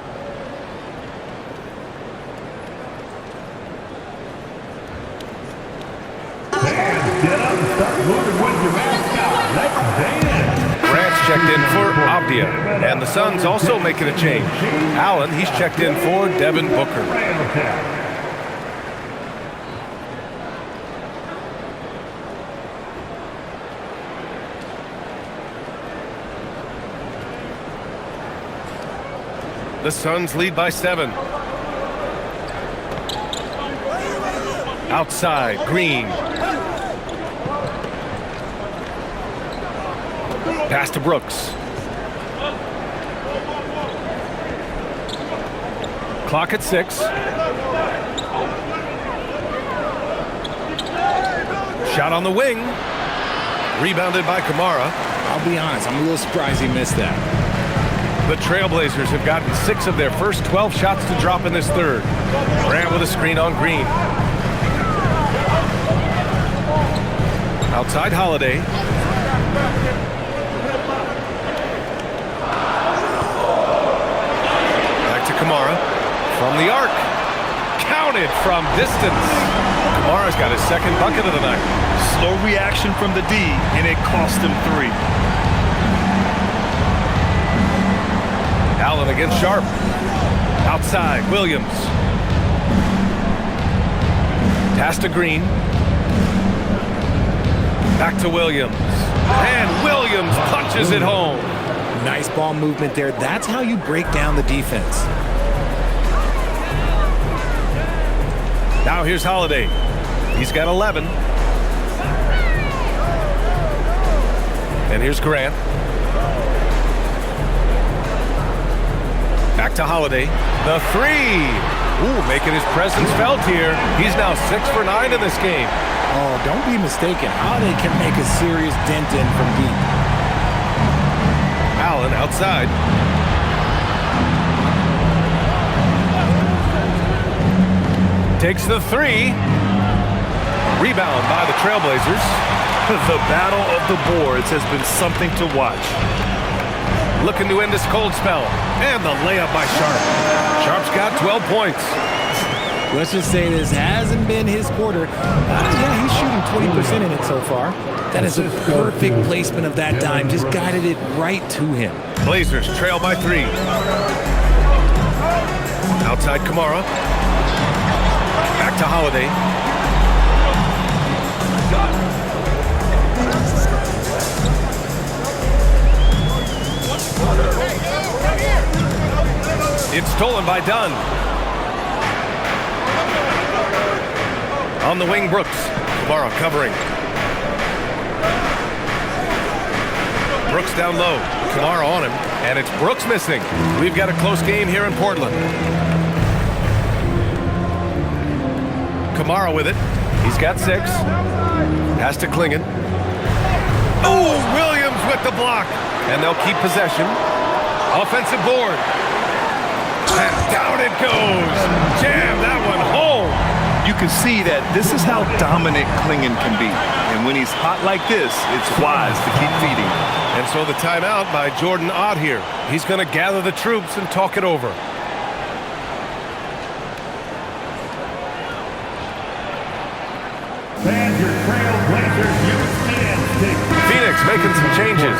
Get up and start moving with your mascot. Let's dance. Grant's checked in for Avdia. And the Suns also making a change. Allen, he's checked in for Devin Booker. The Suns lead by 7. Outside, Green. Pass to Brooks. Clock at 6. Shot on the wing. Rebounded by Kamara. I'll be honest, I'm a little surprised he missed that. The Trailblazers have gotten 6 of their first 12 shots to drop in this third. Grant with a screen on Green. Outside Holiday. Back to Kamara. From the arc. Counted from distance. Kamara's got his second bucket of the night. Slow reaction from the D, and it cost him 3. Allen against Sharp. Outside, Williams. Pass to Green. Back to Williams. And Williams punches it home. Nice ball movement there. That's how you break down the defense. Now here's Holiday. He's got 11. And here's Grant. Back to Holiday. The 3. Ooh, making his presence felt here. He's now 6 for 9 in this game. Oh, don't be mistaken. Holiday can make a serious dent in from deep. Allen outside. Takes the 3. Rebound by the Trailblazers. The battle of the boards has been something to watch. Looking to end this cold spell. And the layup by Sharp. Sharp's got 12 points. Let's just say this hasn't been his quarter. Yeah, he's shooting 20% in it so far. That is a perfect placement of that dime. Just guided it right to him. Blazers trail by 3. Outside Kamara. Back to Holiday. It's stolen by Dunn. On the wing, Brooks. Kamara covering. Brooks down low. Kamara on him. And it's Brooks missing. We've got a close game here in Portland. Kamara with it. He's got 6. Pass to Klingon. Oh, Williams with the block. And they'll keep possession. Offensive board. And down it goes. Jam that one home. You can see that this is how dominant Klingon can be. And when he's hot like this, it's wise to keep feeding. And so the timeout by Jordan Ott here. He's going to gather the troops and talk it over. And your Trailblazers youth fans take. Phoenix making some changes.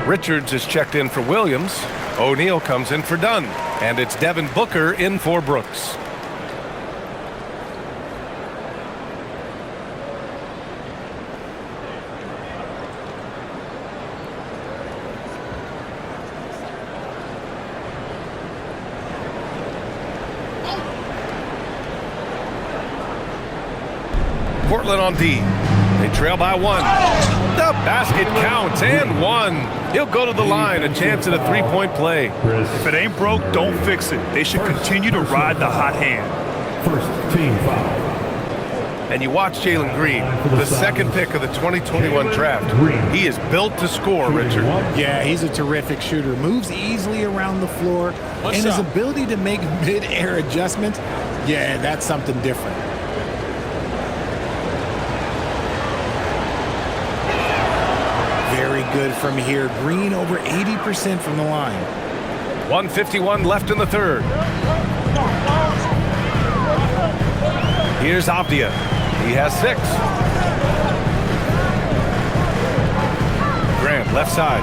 Richards is checked in for Williams. O'Neal comes in for Dunn. And it's Devin Booker in for Brooks. Portland on D. They trail by 1. The basket counts and 1. He'll go to the line, a chance at a three-point play. If it ain't broke, don't fix it. They should continue to ride the hot hand. First team foul. And you watch Jalen Green, the second pick of the 2021 draft. He is built to score, Richard. Yeah, he's a terrific shooter. Moves easily around the floor. And his ability to make mid-air adjustments, yeah, that's something different. Very good from here. Green over 80% from the line. 1:51 left in the third. Here's Avdia. He has 6. Grant, left side.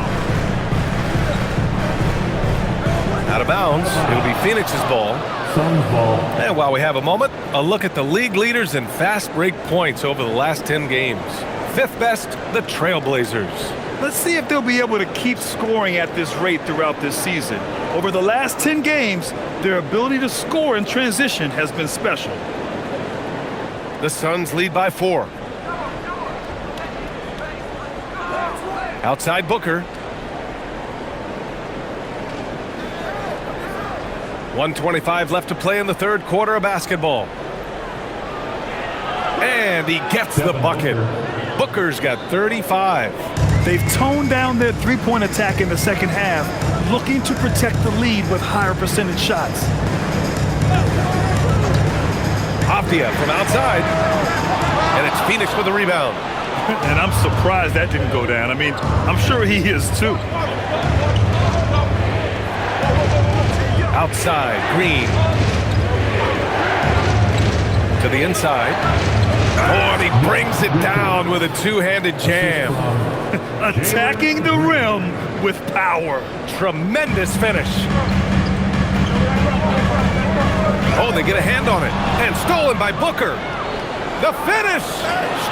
Out of bounds. It'll be Phoenix's ball. Suns ball. And while we have a moment, a look at the league leaders in fast break points over the last 10 games. 5th best, the Trailblazers. Let's see if they'll be able to keep scoring at this rate throughout this season. Over the last 10 games, their ability to score in transition has been special. The Suns lead by 4. Outside Booker. 1:25 left to play in the third quarter of basketball. And he gets the bucket. Booker's got 35. They've toned down their three-point attack in the second half, looking to protect the lead with higher percentage shots. Avdia from outside. And it's Phoenix with the rebound. And I'm surprised that didn't go down. I mean, I'm sure he is too. Outside, Green. To the inside. Oh, and he brings it down with a two-handed jam. Attacking the rim with power. Tremendous finish. Oh, they get a hand on it. And stolen by Booker. The finish.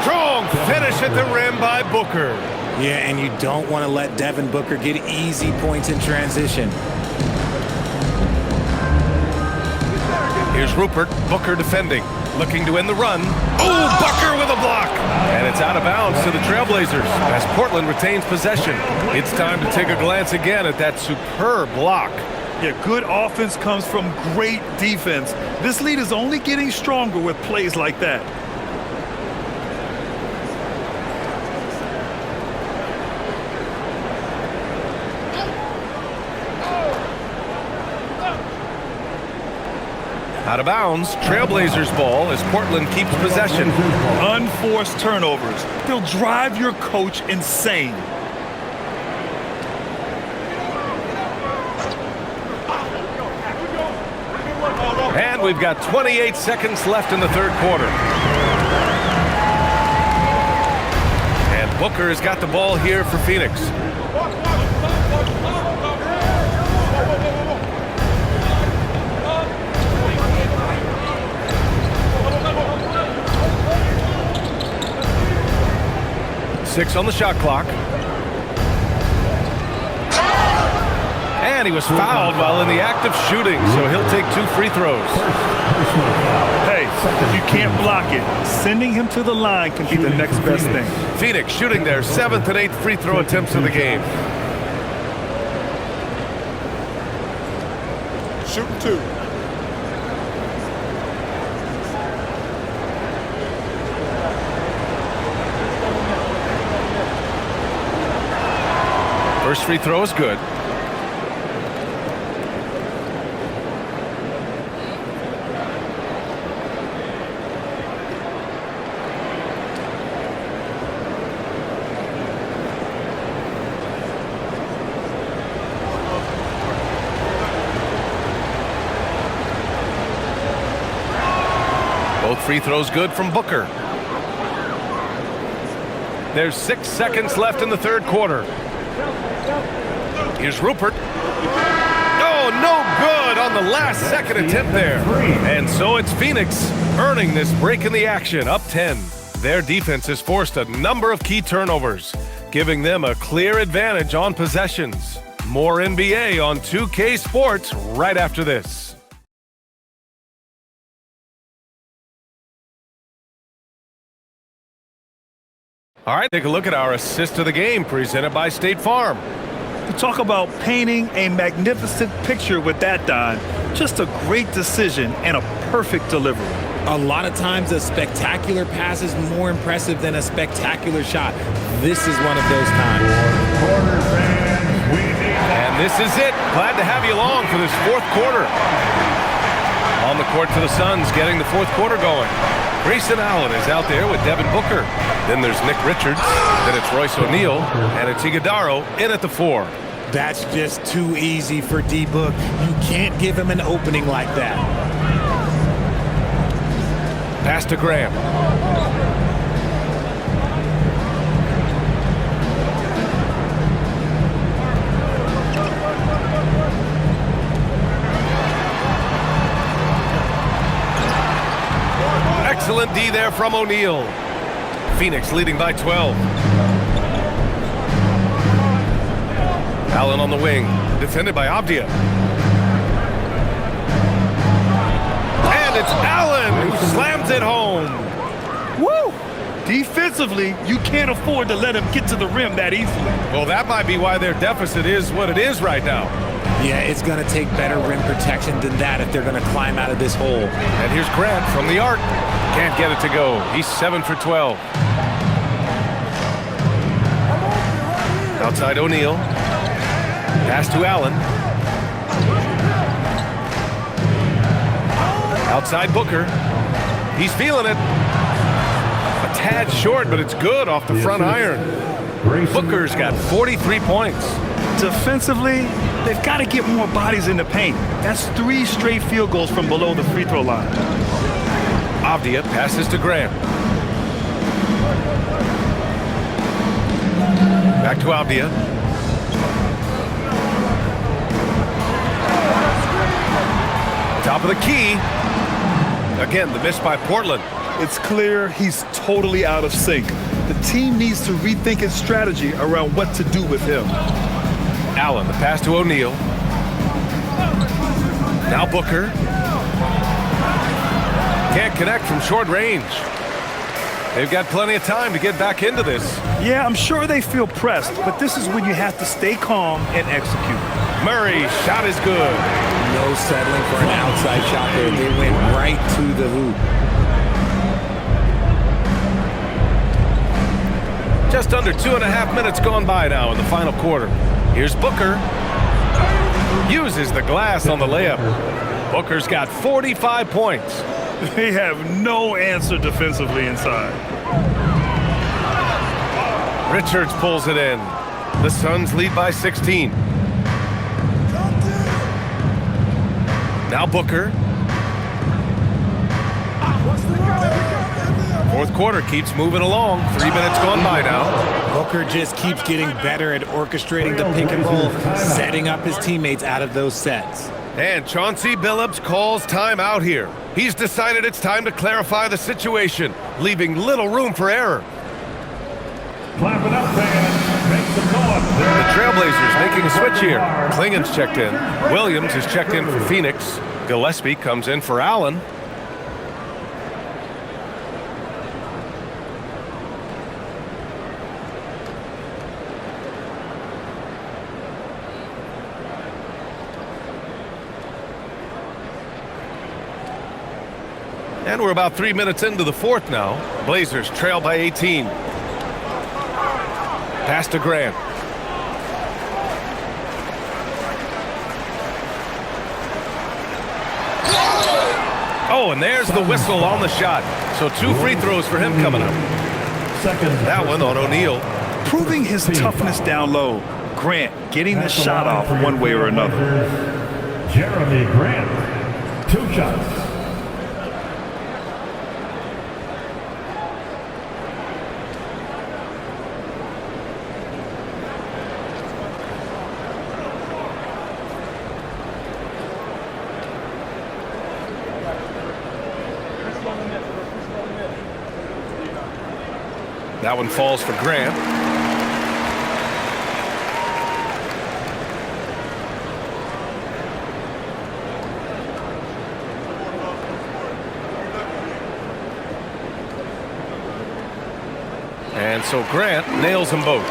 Strong finish at the rim by Booker. Yeah, and you don't want to let Devin Booker get easy points in transition. Here's Rupert. Booker defending. Looking to end the run. Oh, Booker with a block. And it's out of bounds to the Trailblazers as Portland retains possession. It's time to take a glance again at that superb block. Yeah, good offense comes from great defense. This lead is only getting stronger with plays like that. Out of bounds, Trailblazers ball as Portland keeps possession. Unforced turnovers. They'll drive your coach insane. And we've got 28 seconds left in the third quarter. And Booker has got the ball here for Phoenix. Six on the shot clock. And he was fouled while in the act of shooting, so he'll take 2 free throws. Hey, if you can't block it, sending him to the line can be the next best thing. Phoenix shooting their 7th and 8th free throw attempts of the game. Shooting 2. First free throw is good. Both free throws good from Booker. There's 6 seconds left in the third quarter. Here's Rupert. Oh, no good on the last second attempt there. And so it's Phoenix earning this break in the action, up 10. Their defense has forced a number of key turnovers, giving them a clear advantage on possessions. More NBA on 2K Sports right after this. All right, take a look at our assist of the game presented by State Farm. You talk about painting a magnificent picture with that, Don. Just a great decision and a perfect delivery. A lot of times a spectacular pass is more impressive than a spectacular shot. This is one of those times. And this is it. Glad to have you along for this fourth quarter. On the court for the Suns, getting the fourth quarter going. Grayson Allen is out there with Devin Booker. Then there's Nick Richards. Then it's Royce O'Neal. And it's Iguodaro in at the 4. That's just too easy for D-Book. You can't give him an opening like that. Pass to Graham. Excellent D there from O'Neal. Phoenix leading by 12. Allen on the wing, defended by Avdia. And it's Allen who slams it home. Woo! Defensively, you can't afford to let him get to the rim that easily. Well, that might be why their deficit is what it is right now. Yeah, it's going to take better rim protection than that if they're going to climb out of this hole. And here's Grant from the arc. Can't get it to go. He's 7 for 12. Outside O'Neal. Pass to Allen. Outside Booker. He's feeling it. A tad short, but it's good off the front iron. Booker's got 43 points. Defensively, they've got to get more bodies in the paint. That's 3 straight field goals from below the free throw line. Avdia passes to Graham. Back to Avdia. Top of the key. Again, the miss by Portland. It's clear he's totally out of sync. The team needs to rethink its strategy around what to do with him. Allen, the pass to O'Neal. Now Booker. Can't connect from short range. They've got plenty of time to get back into this. Yeah, I'm sure they feel pressed, but this is when you have to stay calm and execute. Murray, shot is good. No settling for an outside shot there. They went right to the hoop. Just under 2.5 minutes gone by now in the final quarter. Here's Booker. Uses the glass on the layup. Booker's got 45 points. They have no answer defensively inside. Richards pulls it in. The Suns lead by 16. Now Booker. Fourth quarter keeps moving along. 3 minutes gone by now. Booker just keeps getting better at orchestrating the pick and roll, setting up his teammates out of those sets. And Chauncey Billups calls time out here. He's decided it's time to clarify the situation, leaving little room for error. Clap it up, fans. Make some noise. The Trailblazers making a switch here. Klingen's checked in. Williams is checked in for Phoenix. Gillespie comes in for Allen. And we're about 3 minutes into the fourth now. Blazers trail by 18. Pass to Grant. Oh, and there's the whistle on the shot. So 2 free throws for him coming up. That one on O'Neal. Proving his toughness down low. Grant getting the shot off one way or another. Jeremy Grant, 2 shots. That one falls for Grant. And so Grant nails them both.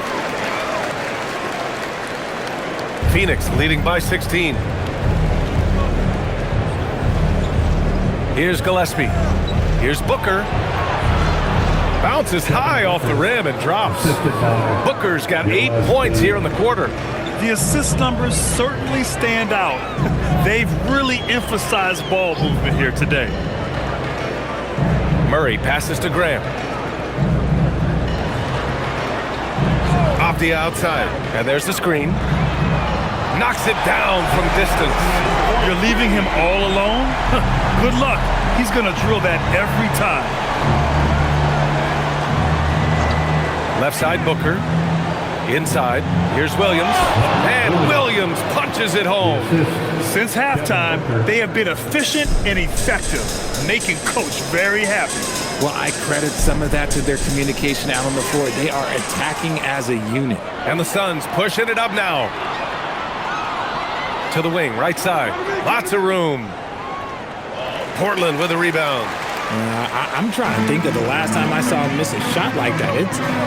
Phoenix leading by 16. Here's Gillespie. Here's Booker. Bounces high off the rim and drops. Booker's got 8 points here in the quarter. The assist numbers certainly stand out. They've really emphasized ball movement here today. Murray passes to Grant. Off the outside. And there's the screen. Knocks it down from distance. You're leaving him all alone? Good luck. He's going to drill that every time. Left side Booker. Inside. Here's Williams. And Williams punches it home. Since halftime, they have been efficient and effective, making Coach very happy. Well, I credit some of that to their communication out on the floor. They are attacking as a unit. And the Suns pushing it up now. To the wing, right side. Lots of room. Portland with a rebound. I'm trying to think of the last time I saw him miss a shot like that.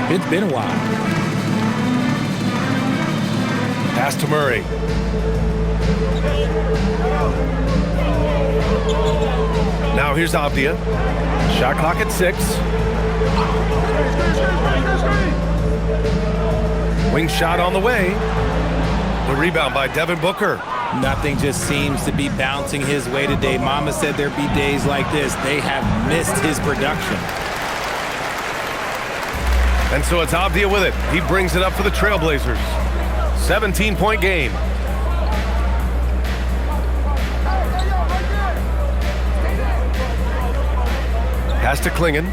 It's been a while. Pass to Murray. Now here's Avdia. Shot clock at 6. Wing shot on the way. The rebound by Devin Booker. Nothing just seems to be bouncing his way today. Mama said there'd be days like this. They have missed his production. And so it's Avdia with it. He brings it up for the Trailblazers. 17-point game. Pass to Klingon.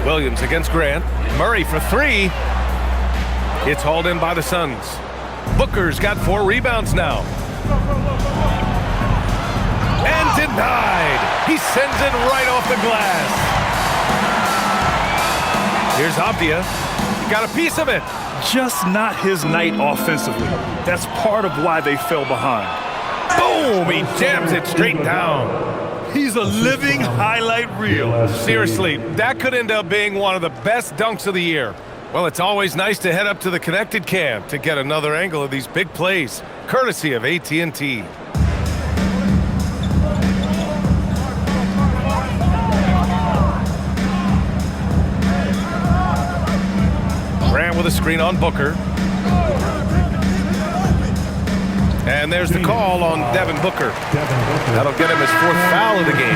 Williams against Grant. Murray for 3. It's hauled in by the Suns. Booker's got 4 rebounds now. And denied. He sends it right off the glass. Here's Avdia. Got a piece of it. Just not his night offensively. That's part of why they fell behind. Boom! He jams it straight down. He's a living highlight reel. Seriously, that could end up being one of the best dunks of the year. Well, it's always nice to head up to the connected cam to get another angle of these big plays, courtesy of AT&T. Grant with a screen on Booker. And there's the call on Devin Booker. That'll get him his 4th foul of the game.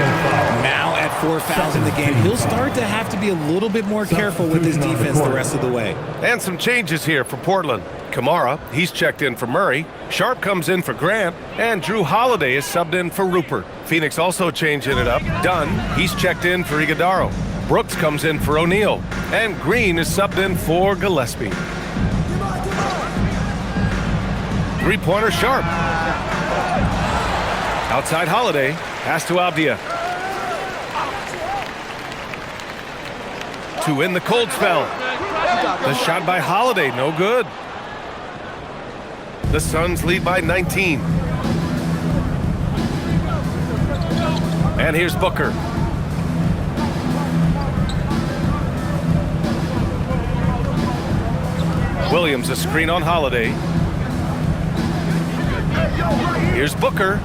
Now at 4 fouls in the game, he'll start to have to be a little bit more careful with his defense the rest of the way. And some changes here for Portland. Kamara, he's checked in for Murray. Sharp comes in for Grant. And Drew Holiday is subbed in for Rupert. Phoenix also changing it up. Dunn, he's checked in for Iguodaro. Brooks comes in for O'Neal. And Green is subbed in for Gillespie. 3-pointer Sharp. Outside Holiday. Pass to Avdia. To win the cold spell. The shot by Holiday, no good. The Suns lead by 19. And here's Booker. Williams a screen on Holiday. Here's Booker.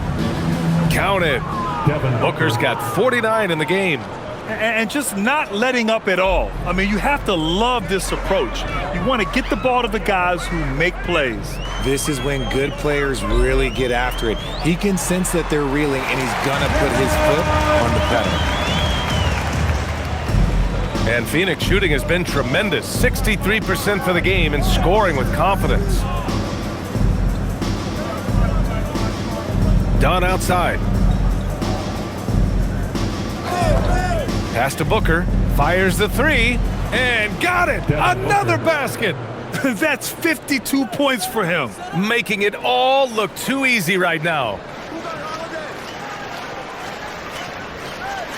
Count it. Booker's got 49 in the game. and just not letting up at all. I mean, you have to love this approach. You want to get the ball to the guys who make plays. This is when good players really get after it. He can sense that they're reeling, and he's gonna put his foot on the pedal. And Phoenix shooting has been tremendous. 63% for the game and scoring with confidence. Dunn outside. Pass to Booker. Fires the three. And got it! Another basket! That's 52 points for him. Making it all look too easy right now.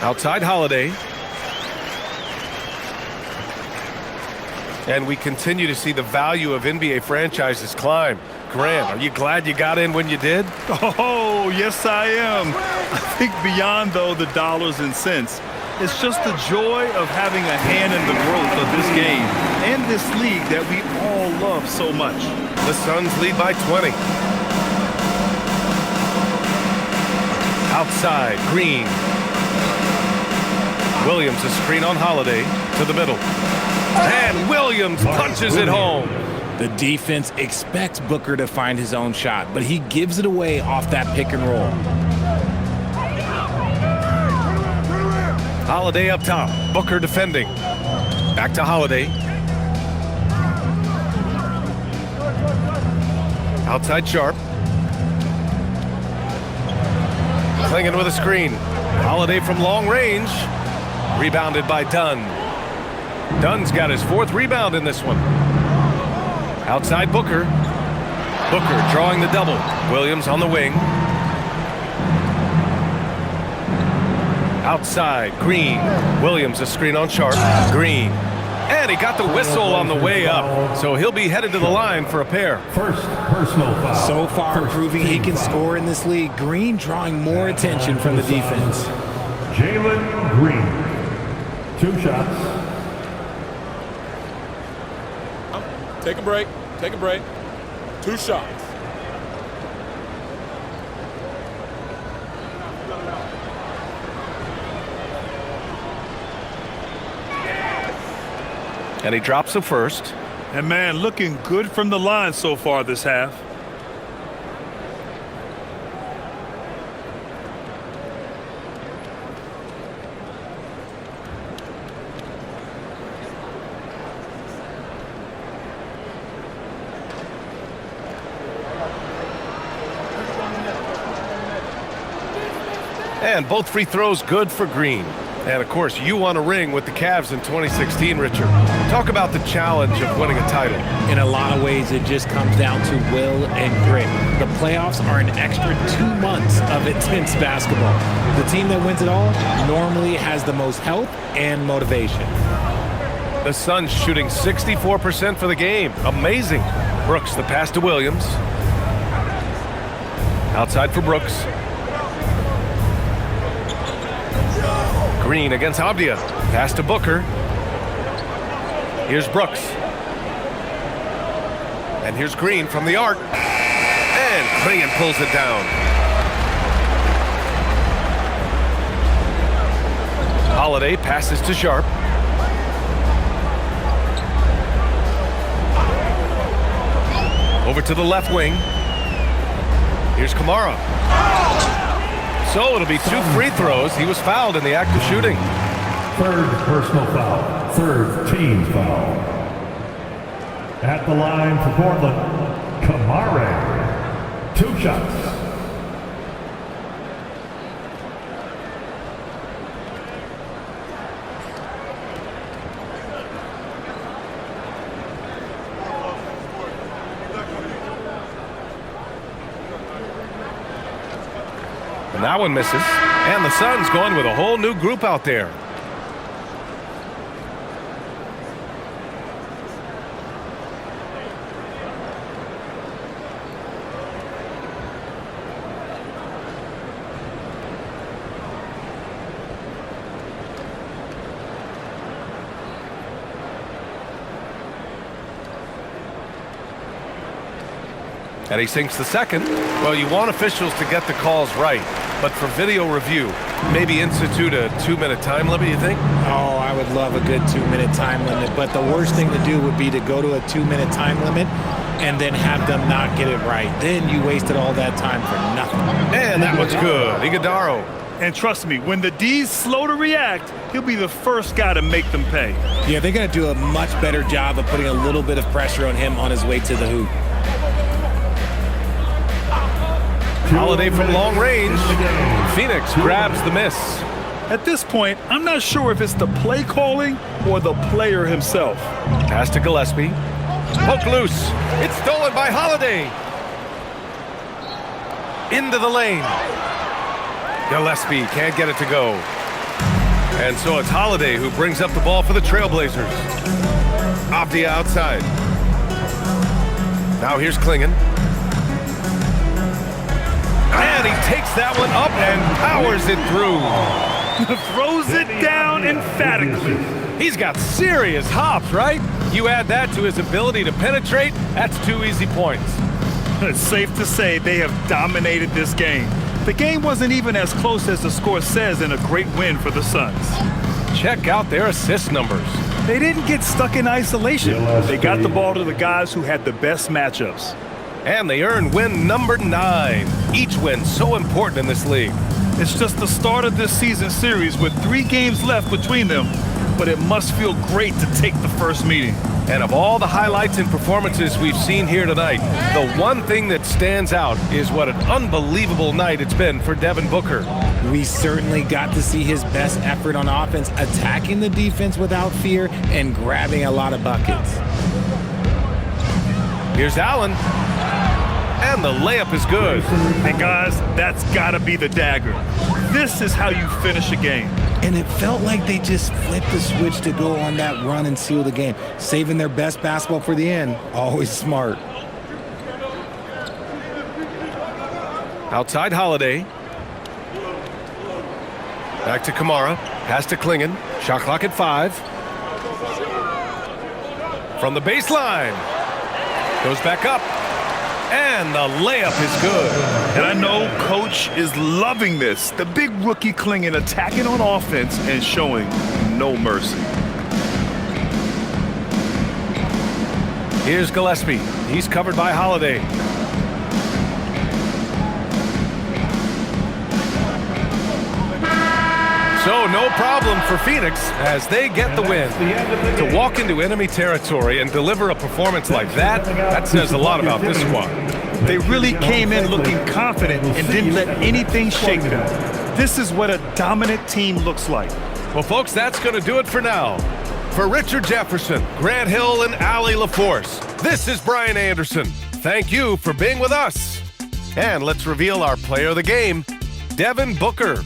Outside Holiday. And we continue to see the value of NBA franchises climb. Grant, are you glad you got in when you did? Oh, yes, I am. I think beyond, though, the dollars and cents, it's just the joy of having a hand in the growth of this game and this league that we all love so much. The Suns lead by 20. Outside, Green. Williams, a screen on Holiday to the middle. And Williams punches it home. The defense expects Booker to find his own shot, but he gives it away off that pick and roll. Holiday up top. Booker defending. Back to Holiday. Outside Sharp. Clinging with a screen. Holiday from long range. Rebounded by Dunn. Dunn's got his 4th rebound in this one. Outside Booker. Booker drawing the double. Williams on the wing. Outside, Green. Williams a screen on Sharp. Green. And he got the whistle on the way up. So he'll be headed to the line for a pair. First personal foul. So far proving he can score in this league. Green drawing more attention from the defense. Jalen Green. 2 shots. Take a break. Take a break. 2 shots. And he drops the first. And, man, looking good from the line so far this half. And both free throws good for Green. And, of course, you won a ring with the Cavs in 2016, Richard. Talk about the challenge of winning a title. In a lot of ways, it just comes down to will and grit. The playoffs are an extra 2 months of intense basketball. The team that wins it all normally has the most help and motivation. The Suns shooting 64% for the game. Amazing. Brooks, the pass to Williams. Outside for Brooks. Green against Avdia. Pass to Booker. Here's Brooks. And here's Green from the arc. And Green pulls it down. Holiday passes to Sharp. Over to the left wing. Here's Kamara. So it'll be 2 free throws. He was fouled in the act of shooting. 3rd personal foul. 3rd team foul. At the line for Portland, Kamara. 2 shots. And that one misses. And the Suns going with a whole new group out there. And he sinks the second. Well, you want officials to get the calls right, but for video review, Maybe institute a 2-minute time limit, you think? Oh, I would love a good 2-minute time limit, but the worst thing to do would be to go to a 2-minute time limit and then have them not get it right. Then you wasted all that time for nothing. And that one's good. Iguodaro. And trust me, when the D's slow to react, he'll be the first guy to make them pay. Yeah, they're going to do a much better job of putting a little bit of pressure on him on his way to the hoop. Holiday from long range. Phoenix grabs the miss. At this point, I'm not sure if it's the play calling or the player himself. Pass to Gillespie. Poke loose. It's stolen by Holiday. Into the lane. Gillespie can't get it to go. And so it's Holiday who brings up the ball for the Trailblazers. Off the outside. Now here's Klingon. And he takes that one up and powers it through. Throws it down emphatically. He's got serious hops, right? You add that to his ability to penetrate, that's 2 easy points. It's safe to say they have dominated this game. The game wasn't even as close as the score says in a great win for the Suns. Check out their assist numbers. They didn't get stuck in isolation. They got the ball to the guys who had the best matchups. And they earn win number 9. Each win so important in this league. It's just the start of this season series with 3 games left between them, but it must feel great to take the first meeting. And of all the highlights and performances we've seen here tonight, the one thing that stands out is what an unbelievable night it's been for Devin Booker. We certainly got to see his best effort on offense, attacking the defense without fear and grabbing a lot of buckets. Here's Allen. And the layup is good. And guys, that's got to be the dagger. This is how you finish a game. And it felt like they just flipped the switch to go on that run and seal the game. Saving their best basketball for the end. Always smart. Outside Holiday. Back to Kamara. Pass to Klingon. Shot clock at 5. From the baseline. Goes back up. And the layup is good. And I know Coach is loving this. The big rookie Klingon attacking on offense and showing no mercy. Here's Gillespie. He's covered by Holiday. So no problem for Phoenix as they get the win. To walk into enemy territory and deliver a performance like that says a lot about this squad. They really came in looking confident and didn't let anything shake them. This is what a dominant team looks like. Well, folks, that's going to do it for now. For Richard Jefferson, Grant Hill, and Allie LaForce, this is Brian Anderson. Thank you for being with us. And let's reveal our player of the game, Devin Booker.